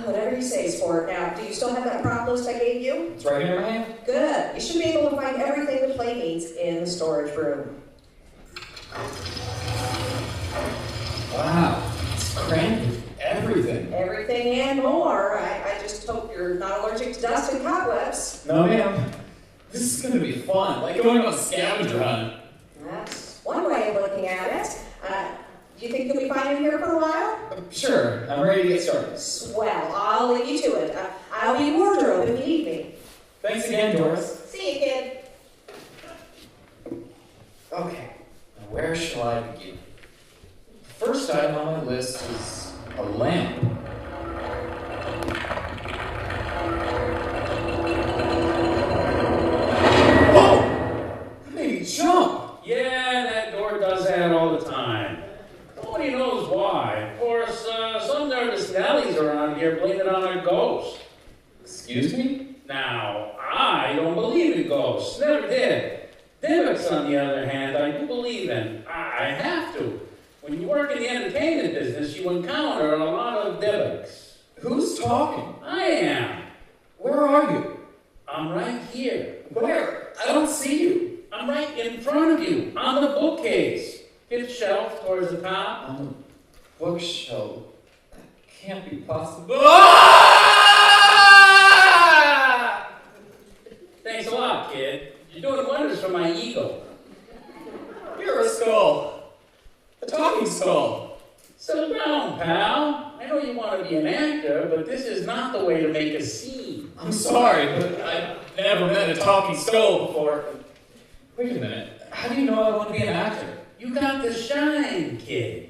Whatever you say, sport. Now, do you still have that prop list I gave you? It's right here in my hand. Good. You should be able to find everything the play needs in the storage room. Wow, it's crammed with everything. Everything and more. I just hope you're not allergic to dust and cobwebs. No, ma'am. This is going to be fun, like going on a scavenger hunt. That's one way of looking at it. Do you think you'll be fine in here for a while? Sure, I'm ready to get started. Swell. I'll leave you to it. I'll be in wardrobe if you need me. Thanks again, Doris. See you, kid. Okay, now where shall I begin? The first item on my list is a lamp. Whoa! That made me jump! Yeah, that door does that all the time. Nobody knows why. Of course, some nervous Nellies around here blame it on a ghost. Excuse me? Now, I don't believe in ghosts. Never did. Divots, on the other hand, I do believe in. I have to. When you work in the entertainment business, you encounter a lot of divots. Who's talking? I am. Where are you? I'm right here. Where? I don't see you. I'm right in front of you, on the bookcase. Fifth shelf towards the top. On the bookshelf. That can't be possible. Ah! Thanks a lot, kid. You're doing wonders for my ego. You're a skull. A talking skull. Settle down, pal. I know you want to be an actor, but this is not the way to make a scene. I'm sorry, but I've never met a talking skull before. Wait a minute. How do you know I want to be an actor? You got the shine, kid.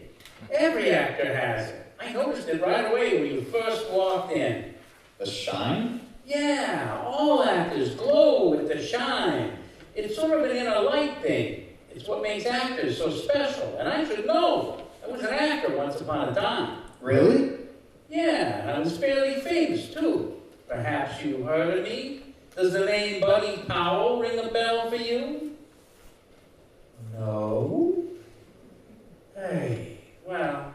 Every actor has it. I noticed it right away when you first walked in. The shine? Yeah, all All actors glow with the shine. It's sort of an inner light thing. It's what makes actors so special. And I should know. I was an actor once upon a time. Really? Yeah, and I was fairly famous, too. Perhaps you heard of me? Does the name Buddy Powell ring a bell for you? No. Hey, well,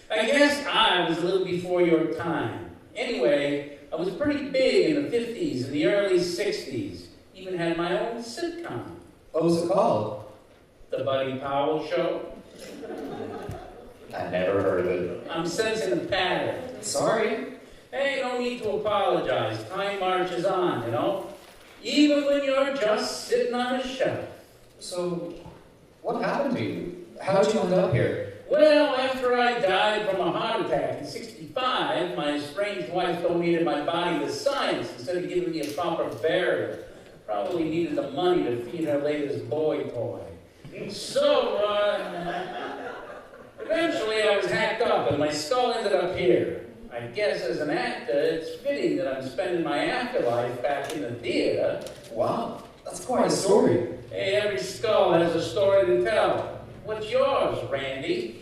I guess I was a little before your time. Anyway, I was pretty big in the 50s and the early 60s. Even had my own sitcom. What was it called? The Buddy Powell Show. I never heard of it. I'm sensing a pattern. Sorry. Hey, no need to apologize. Time marches on, you know? Even when you're just sitting on a shelf. So, what happened to you? How'd you end up here? Well, after I died from a heart attack in 65, my estranged wife donated my body to science instead of giving me a proper burial. Probably needed the money to feed her latest boy toy. So, eventually I was hacked up and my skull ended up here. I guess as an actor, it's fitting that I'm spending my afterlife back in the theater. Wow, that's quite a story. Hey, every skull has a story to tell. What's yours, Randy?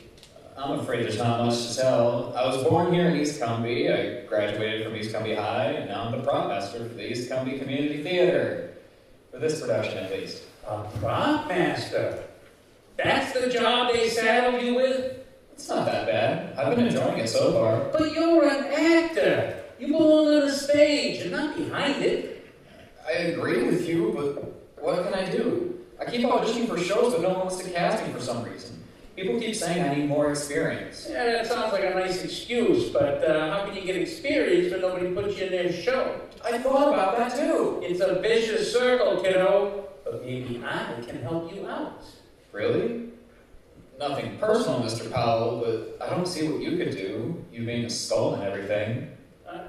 I'm afraid there's not much to tell. I was born here in East Cumbie. I graduated from East Cumbie High, and now I'm the prop master for the East Cumbie Community Theater. For this production, at least. A prop master? That's the job they saddled you with? It's not that bad. I've been enjoying it so far. But you're an actor. You belong on the stage and not behind it. I agree with you, but what can I do? I keep auditioning for shows, but no one wants to cast me for some reason. People keep saying I need more experience. Yeah, that sounds like a nice excuse, but how can you get experience when nobody puts you in their show? I thought about that too. It's a vicious circle, kiddo. But maybe I can help you out. Really? Nothing personal, Mr. Powell, but I don't see what you could do, you being a skull and everything.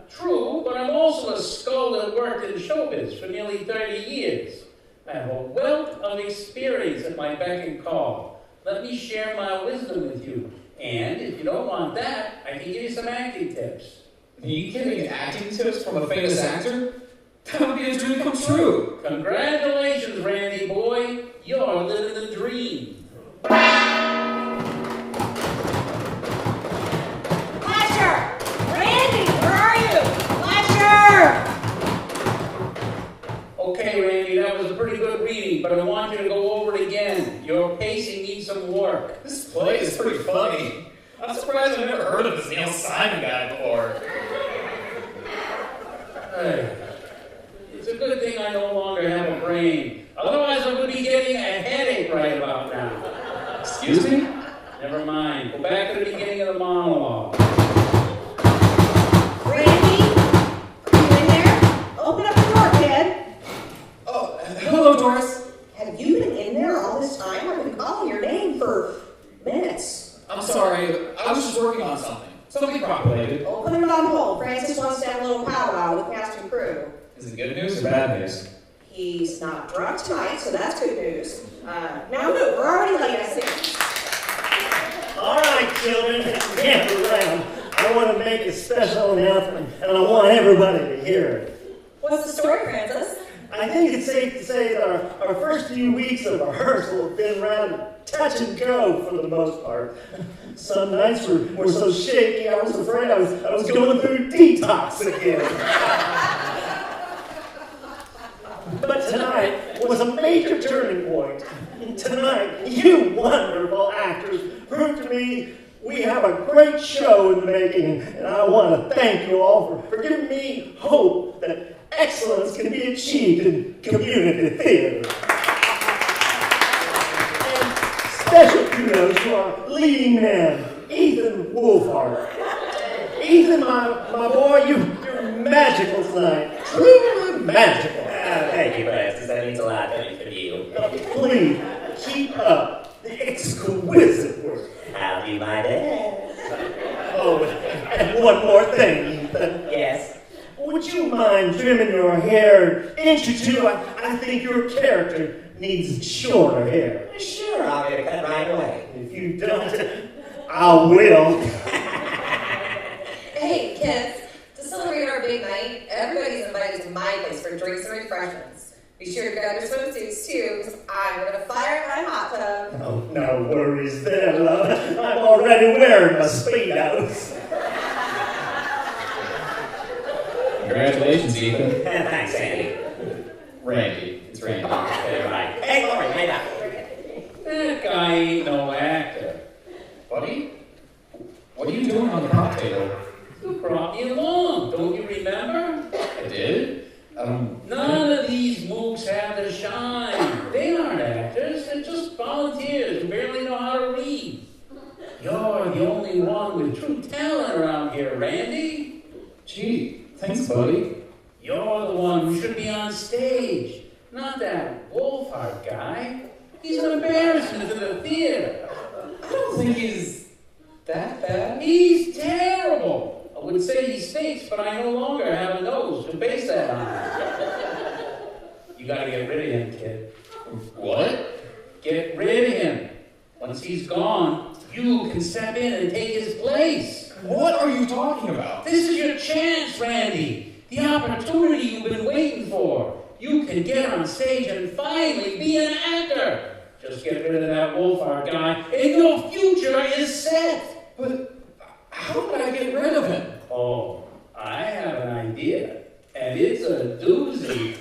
True, but I'm also a skull that worked in showbiz for nearly 30 years. I have a wealth of experience at my beck and call. Let me share my wisdom with you. And if you don't want that, I can give you some acting tips. Me giving acting tips from a famous actor? That would be a dream come true. Congratulations, Randy boy. You're living the dream. Fletcher! Randy, where are you? Fletcher! Okay, Randy, that was a pretty good reading, but I want you to go over it again. Your pacing needs some work. This play is pretty funny. I'm surprised I've never heard of this Neil Simon guy before. Hey, it's a good thing I no longer have a brain. Otherwise, I would be getting a headache right about now. Excuse me? Never mind. Go back to the beginning of the monologue. Randy? Are you in there? Open up the door, kid. Oh, hello, Doris. Have you been in there all this time? I've been calling your name for minutes. I'm sorry, I was just working on something. Something crop-related. Oh, put it on hold. Francis wants to have a little powwow with cast and crew. Is it good news or bad news? He's not drunk tonight, so that's good news. Now move. We're already late, I see. All right, children, gather around. I want to make a special announcement, and I want everybody to hear it. What's the story, Francis? I think it's safe to say that our first few weeks of rehearsal have been rather touch and go for the most part. Some nights were so shaky, I was afraid I was going through detox again. But tonight was a major turning point. Tonight, you wonderful actors proved to me we have a great show in the making, and I want to thank you all for giving me hope that excellence can be achieved in community theater. And special kudos to our leading man, Ethan Wolfhard. Ethan, my boy, you're magical tonight. Truly magical. Thank you, Francis. That means a lot coming from you. Please, keep up the exquisite work. I'll do my best. Oh, and one more thing, Ethan. Yes? Would you mind trimming your hair an inch or two? I think your character needs shorter hair. Sure, I'll get it cut right away. If you don't, I will. Hey, kids, to celebrate our big night, everybody's invited to my place for drinks and refreshments. Be sure to grab your swimsuits too, because I'm going to fire my hot tub. Oh, no worries there, love. I'm already wearing my Speedos. Congratulations, Ethan. Thanks, Andy. Randy. It's Randy. Hey, right. Hey, Lori, hey, now. That guy ain't no actor. Buddy? What are you doing on the prop table? You brought me along, don't you remember? I did? None of these mooks have the shine. They aren't actors, they're just volunteers who barely know how to read. You're the only one with true talent around here, Randy. Gee, thanks, buddy. You're the one who should be on stage, not that Wolfhard guy. He's an embarrassment to the theater. I don't think he's that bad. He's terrible. I would say he stinks, but I no longer have a nose to base that on. You gotta get rid of him, kid. What? Get rid of him. Once he's gone, you can step in and take his place. What are you talking about? This is your chance, Randy. The opportunity you've been waiting for. You can get on stage and finally be an actor. Just get rid of that Wolfhard guy, and your future is set. But how would I get rid of him? Oh, I have an idea, and it's a doozy.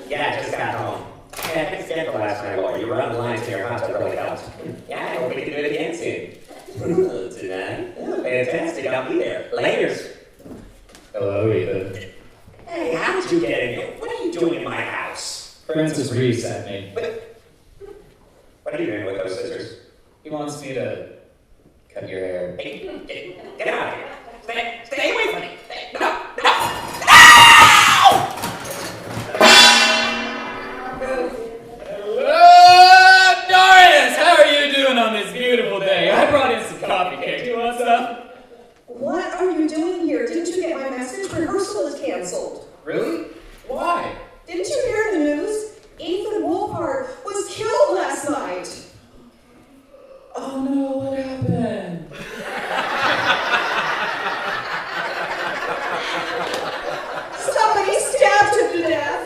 Yeah, I just got home. Yeah, thanks again for last night, Lori. You were running lines to your house that really helped. Yeah, I hope we can do it again soon. Tonight? Yeah, fantastic. I'll be there. Laters. Hello, Ethan. Hey, how did you get in here? What are you doing in my house? Francis Reed sent me. What are you doing with those scissors? He wants me to cut your hair. Hey, get out of here. Stay away from me. No. Hello, Doris! How are you doing on this beautiful day? I brought in some coffee cake. You want some? What are you doing here? Didn't you get my message? Rehearsal is canceled. Really? Why? Didn't you hear the news? Ethan Wolfhard was killed last night. Oh no, what happened? Somebody stabbed him to death.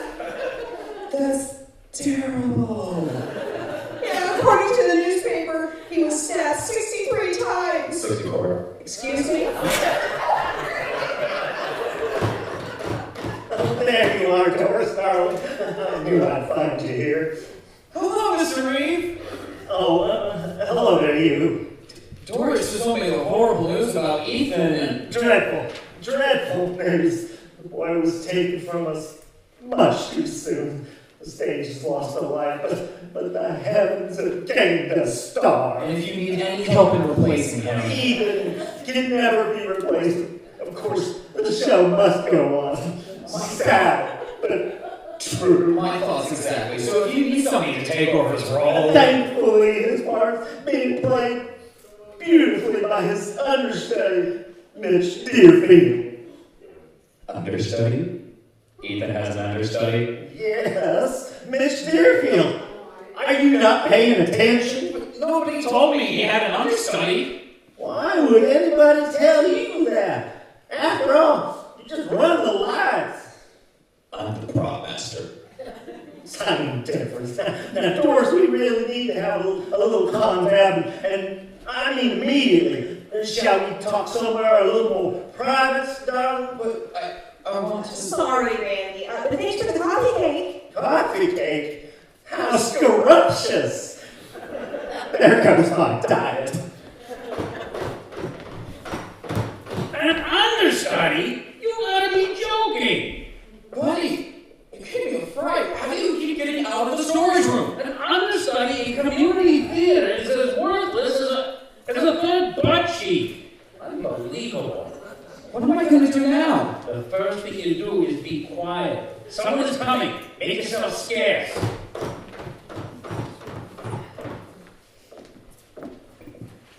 That's terrible. Yeah, according to the newspaper, he was stabbed 63 times. 64. Excuse me? There you are, Doris, darling. I knew I'd find you here. Hello, Mr. Reeve. Oh, hello there, you. Doris just told me the horrible news about Ethan and... Dreadful news. The boy was taken from us much too soon. The stage has lost a life, but the heavens have gained a star. And if you need any help in replacing him... Ethan can never be replaced. Of course, the show must go on. Sad, but true. My thoughts exactly. So if you need somebody to take over his role... Thankfully, his part's being played beautifully by his understudy, Mitch Deerfield. Understudy? Ethan has an understudy? Yes, Mitch Deerfield. Are you not paying attention? Nobody told me he had an understudy. Why would anybody tell you that? After all, you just run the lights. I'm the prop master. Some difference. Now, Doris, we really need to have a little confab, and I mean immediately. Shall we talk somewhere a little more private, darling? But I want to... Sorry, Randy. But thanks for the coffee cake. Coffee cake? How scrumptious! There goes my diet. An understudy? You gotta be joking. Buddy, you gave me a fright. How do you keep getting out of the storage room? An understudy in community theater is as worthless as a third butt cheek. Unbelievable. What am I going to do now? The first thing you do is be quiet. Someone is coming. Make yourself scarce.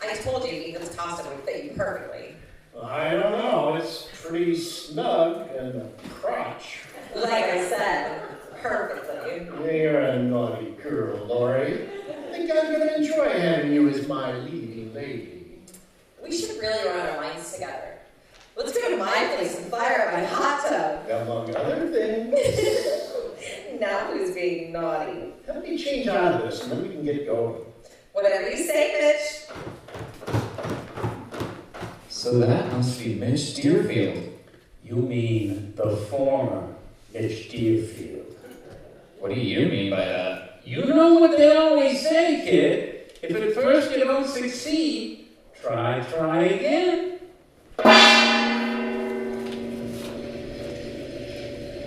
I told you Ethan's costume would fit you perfectly. I don't know. It's pretty snug and a crotch. Like I said, perfectly. You're a naughty girl, Lori. I think I'm going to enjoy having you as my leading lady. We should really run our lines together. to my place and fire up my hot tub. Among other things. Now who's being naughty? Let me change out of this and then we can get going. Whatever you say, Mitch. So that must be Mitch Deerfield. You mean the former Mitch Deerfield. What do you mean by that? You know what they always say, kid. If at first you don't succeed, try again.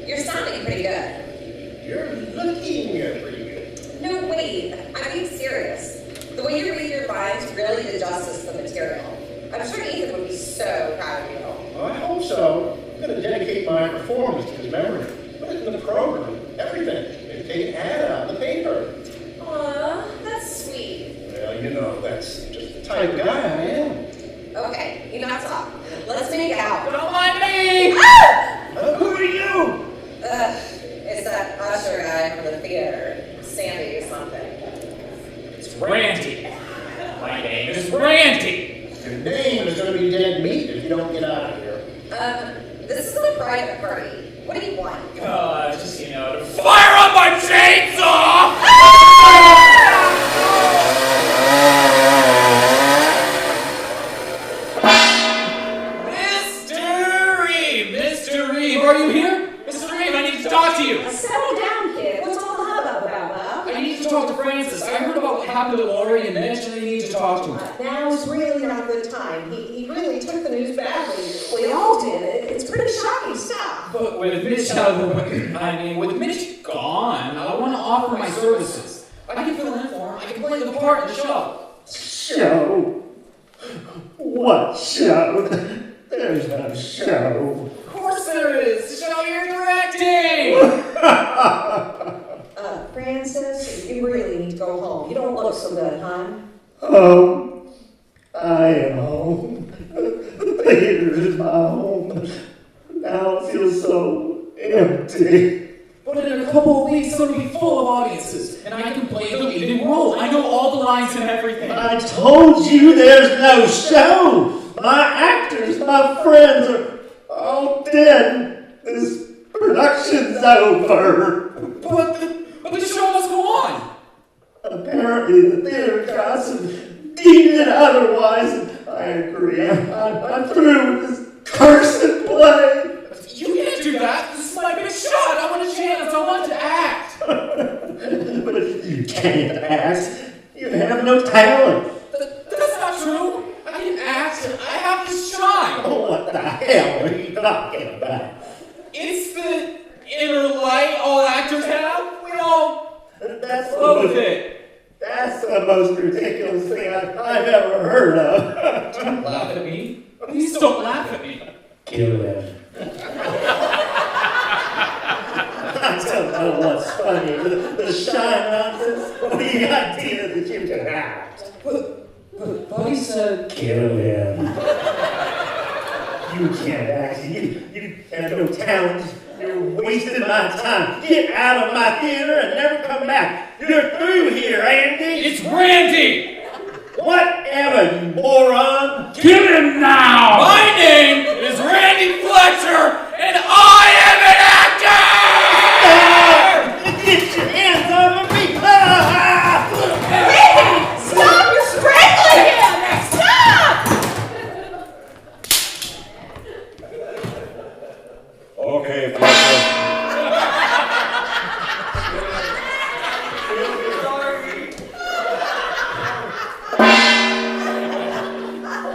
You're sounding pretty good. You're looking pretty good. No, wait. I'm being serious. The way you read your lines really did justice to the material. I'm sure Ethan would be so proud of you. Well, I hope so. I'm going to dedicate my performance to his memory. Put it in the program. Everything. Maybe take an ad out in the paper. Aw, that's sweet. Well, you know, that's just the type of guy I am. Okay, enough talk. Let's make out. Don't mind me! Ah! Who are you? It's that usher guy from the theater. Sandy or something. It's Randy. My name is Randy. Your name is going to be dead meat if you don't get out of here. This is a private party. What do you want? Just, to fire up my chainsaw! Mr. Reeve, are you here? Mr. Reeve, I need to talk to you. Settle down, kid. What's all the hubbub about, huh? I need to talk to Francis. I heard about what happened to Lori and Mitch, and I need to talk to him. Now's really not a good time. He really took the news badly. We all did. It's pretty shocking stuff. But with Mitch out of the way, with Mitch gone, I want to offer my services. I can fill in for him. I can play the part in the show. Show? What show? There's no show. Of course there is. The show you're directing. Francis, you really need to go home. You don't look so good, huh? Home. I am home. The theater is my home. Now it feels so empty. But in a couple of weeks, it'll be full of audiences, and I can play the leading role. I know all the lines and everything. I told you there's no show. My actors, my friends are all dead. This production's over. But the show must go on. Apparently the theater gods have deemed it otherwise, and I agree. I'm through with this cursed play. You can't do that. This is my big shot. I want a chance. I want to act. But you can't act. You have no talent. That's not true. I can act. I have to shine. Oh, what the hell are you talking about? It's the inner light all actors have. We all That's flow with it. That's the most ridiculous thing I've ever heard of. Don't laugh at me. Please don't laugh at me. Kill him. I don't know what's funny, the shine nonsense, or the idea that you can act. Buddy said, Kill him. You can't act. You have no talent. You're wasting my time. Get out of my theater and never come back. You're through here, Andy. it's Randy. Whatever, you moron. Kill him now. My name is Randy Fletcher, and I am an actor. Get your hands off of me. Randy! Stop! You're strangling him! Stop! Okay, Fletcher.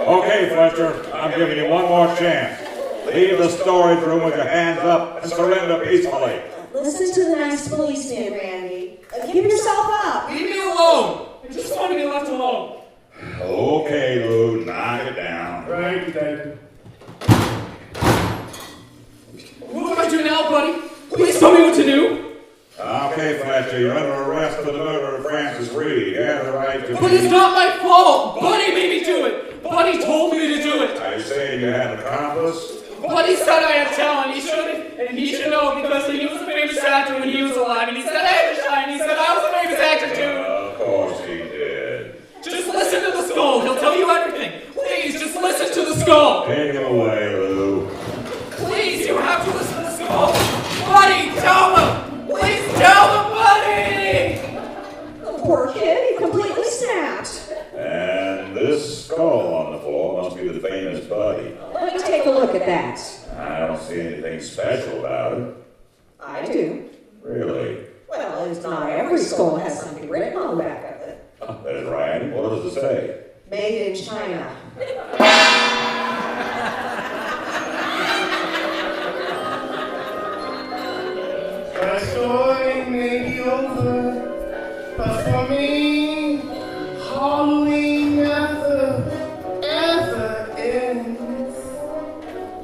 Okay, Fletcher, I'm giving you one more chance. Leave the storage room with your hands up and surrender peacefully. Listen to the nice policeman, Randy. Give yourself up. Leave me alone. I just want to be left alone. Okay, Lou, knock it down. Right, thank you. What do I do now, buddy? Please tell me what to do. Okay, Fletcher, you're under arrest for the murder of Francis Reed. You have the right to But it's not my fault. Buddy made me do it. Buddy told me to do it. Are you saying you had an accomplice? Buddy said I had talent. He should know because he was a famous actor when he was alive. And he said I had to shine. He said I was a famous actor too. Of course he did. Just listen to the skull. He'll tell you everything. Please, just listen to the skull. Take him away, Lou. Your story may be over, but for me, Halloween never, ever ends.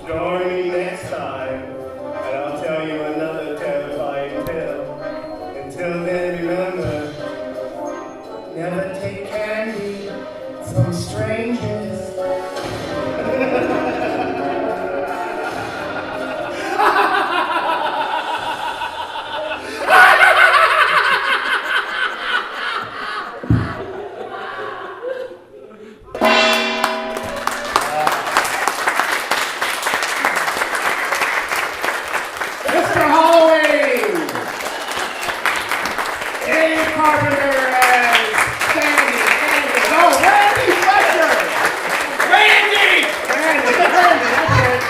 Join me next time, and I'll tell you another terrifying tale. Until then, remember, never take candy from strangers. Mr. Halloween! Dave Carpenter and Sandy. Oh, Randy Fletcher! Randy! Randy, that's it.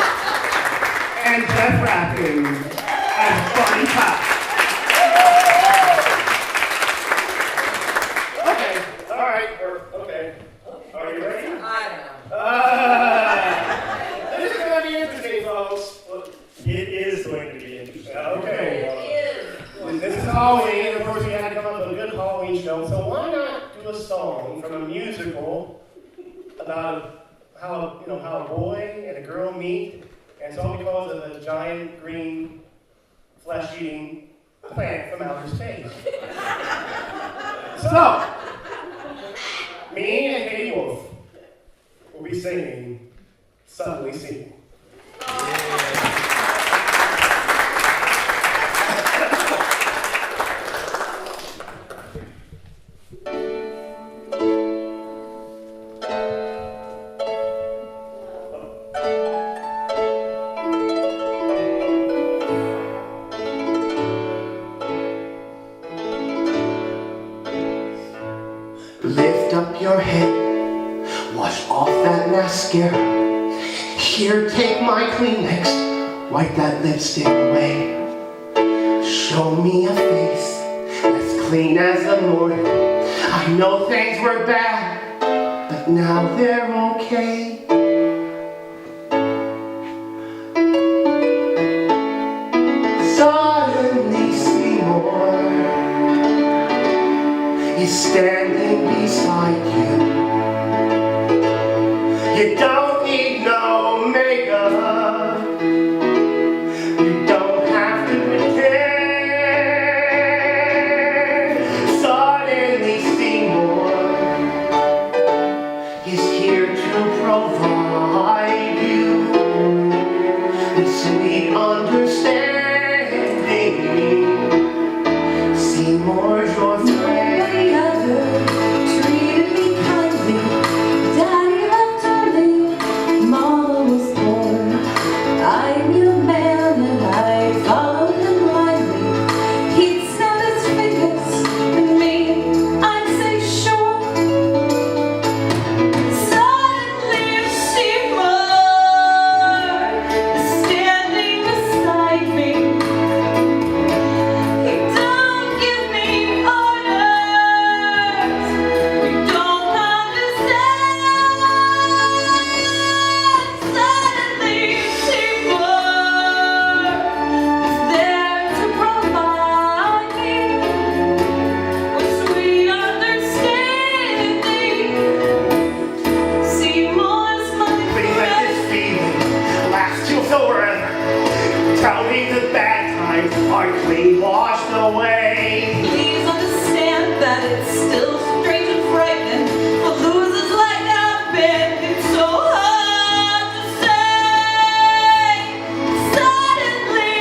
And Jeff Rappin as Bunny Pop. Okay, all right, okay. Are you ready? This is going to be interesting, folks. It is going to be interesting. Okay. This is Halloween, and of course we had to come up with a good Halloween show, so why not do a song from a musical about how a boy and a girl meet, and it's all because of a giant green flesh-eating plant from outer space. So, me and Katie Wolf will be singing Suddenly Seen. Lift up your head, wash off that mascara. Here, take my Kleenex, wipe that lipstick away. Show me a face as clean as the morning. I know things were bad, but now they're okay. Suddenly Seymour is standing beside you. You don't need no makeup. You don't have to pretend. Suddenly Seymour is here to provide you with sweet understanding. Seymour's your friend. Treated me kindly, Daddy left early, Mama was born. I knew a man and I followed him blindly. He'd snap his fingers at me, I'd say sure. Suddenly Seymour is standing beside me. He don't give me orders. We don't understand. Suddenly Seymour is there to provide me with sweet understanding. Seymour's my Please let friend. this feeling last till forever. Tell me the bad times are clean washed away. Please understand that it's still strange and frightening for losers like I've been. It's so hard to say. Suddenly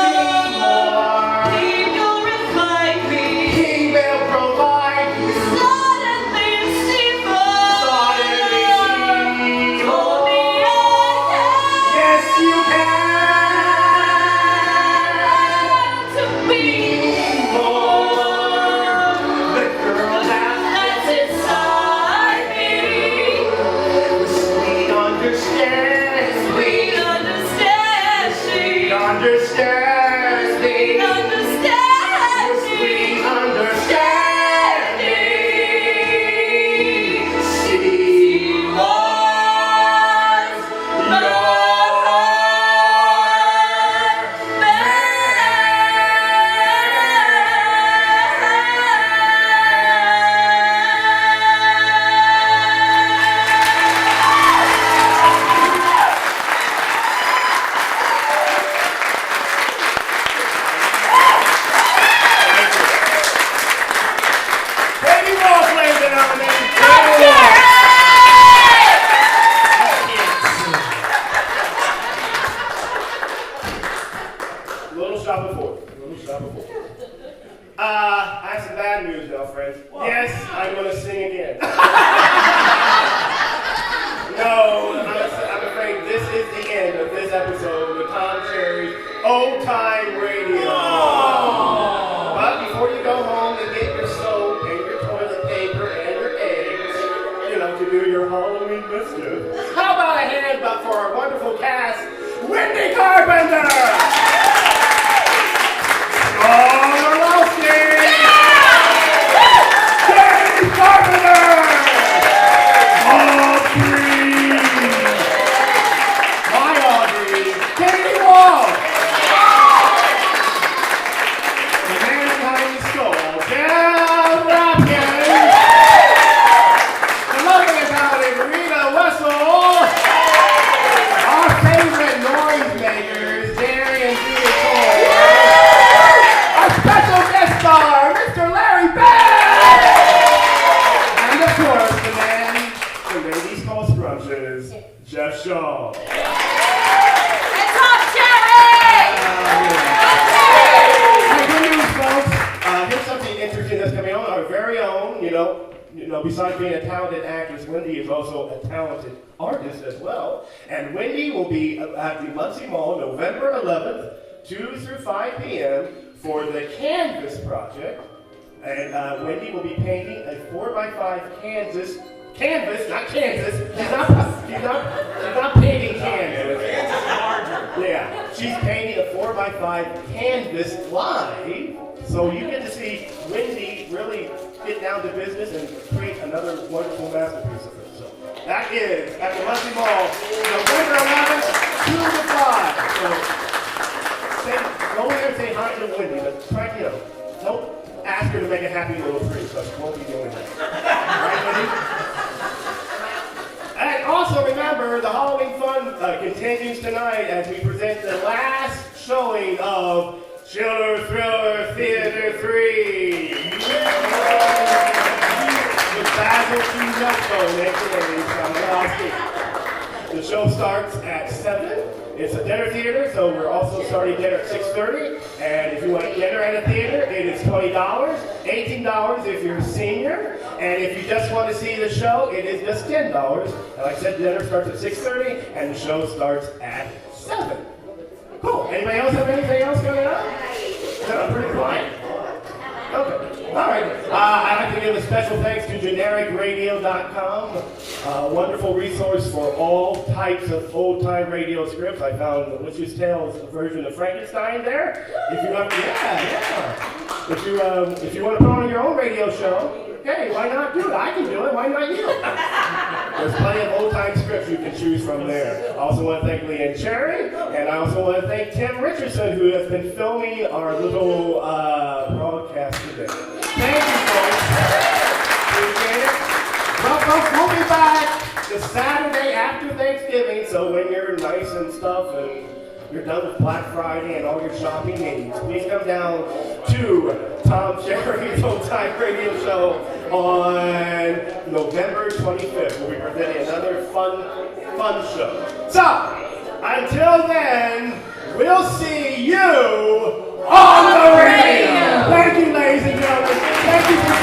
Seymour, he will refine me. He will provide you. Suddenly Seymour, Suddenly told me I yes, you can. had to be more. The girl That's inside me. we understand. We understand. She Understand me. understands. We understand me. See Seymour's your friend. before. I have some bad news now, friends. Yes, I'm going to sing again. No, I'm afraid this is the end of this episode of Tom Cherry's Old Time Radio. But before you go home and get your soap and your toilet paper and your eggs, to do your Halloween mischief, how about a hand up for our wonderful cast, Wendy Carpenter! James Carpenter! Audrey! My Audrey! Katie Wall! The man behind the skull, Dale Rapkin! The lovely Italian Rita Wessel! Our favorite noise makers, Jerry and Julia Cole! Our special guest star, Mr. Larry Bell! And of course, the man who made these call scrunches, Jeff Shaw. And Tom Cherry! Hey, good news, folks. Here's something interesting that's coming on. Our very own, besides being a talented actress, Wendy is also a talented artist as well. And Wendy will be at the Muncie Mall November 11th, 2 through 5 p.m. for the Canvas Project. And Wendy will be painting a 4x5 canvas, not Kansas. She's not painting canvas. Yeah, she's painting a 4x5 canvas live. So you get to see Wendy really get down to business and create another wonderful masterpiece of it. So that is at the Muncie Mall, November 11th, 2 to 5. So go in there and say hi to Wendy, but try, don't ask her to make a happy little tree, so she won't be doing that. Right, Wendy? And also remember, the Halloween fun continues tonight as we present the last showing of Chiller Thriller Theater 3. With Basil T. The show starts at 7. It's a dinner theater, so we're also starting dinner at 6:30. And if you want dinner at a theater, it is $20, $18 if you're a senior. And if you just want to see the show, it is just $10. And like I said, dinner starts at 6:30, and the show starts at 7. Cool. Anybody else have anything else coming up? I'm pretty quiet. Okay. All right. I'd like to give a special thanks to genericradio.com, a wonderful resource for all types of old-time radio scripts. I found The Witch's Tale is a version of Frankenstein there. If you want, if you want to put on your own radio show, hey, why not do it? I can do it. Why not you? There's plenty of old-time scripts you can choose from there. I also want to thank Lee and Cherry, and I also want to thank Tim Richardson, who has been filming our little broadcast today. Thank you, folks. Appreciate it. Well, folks, we'll be back the Saturday after Thanksgiving, so when you're nice and stuff and you're done with Black Friday and all your shopping needs, please come down to Tom Cherry's Old Time Radio Show on November 25th. We'll be presenting another fun show. So, until then, we'll see you on the radio. Thank you, ladies and gentlemen. Thank you for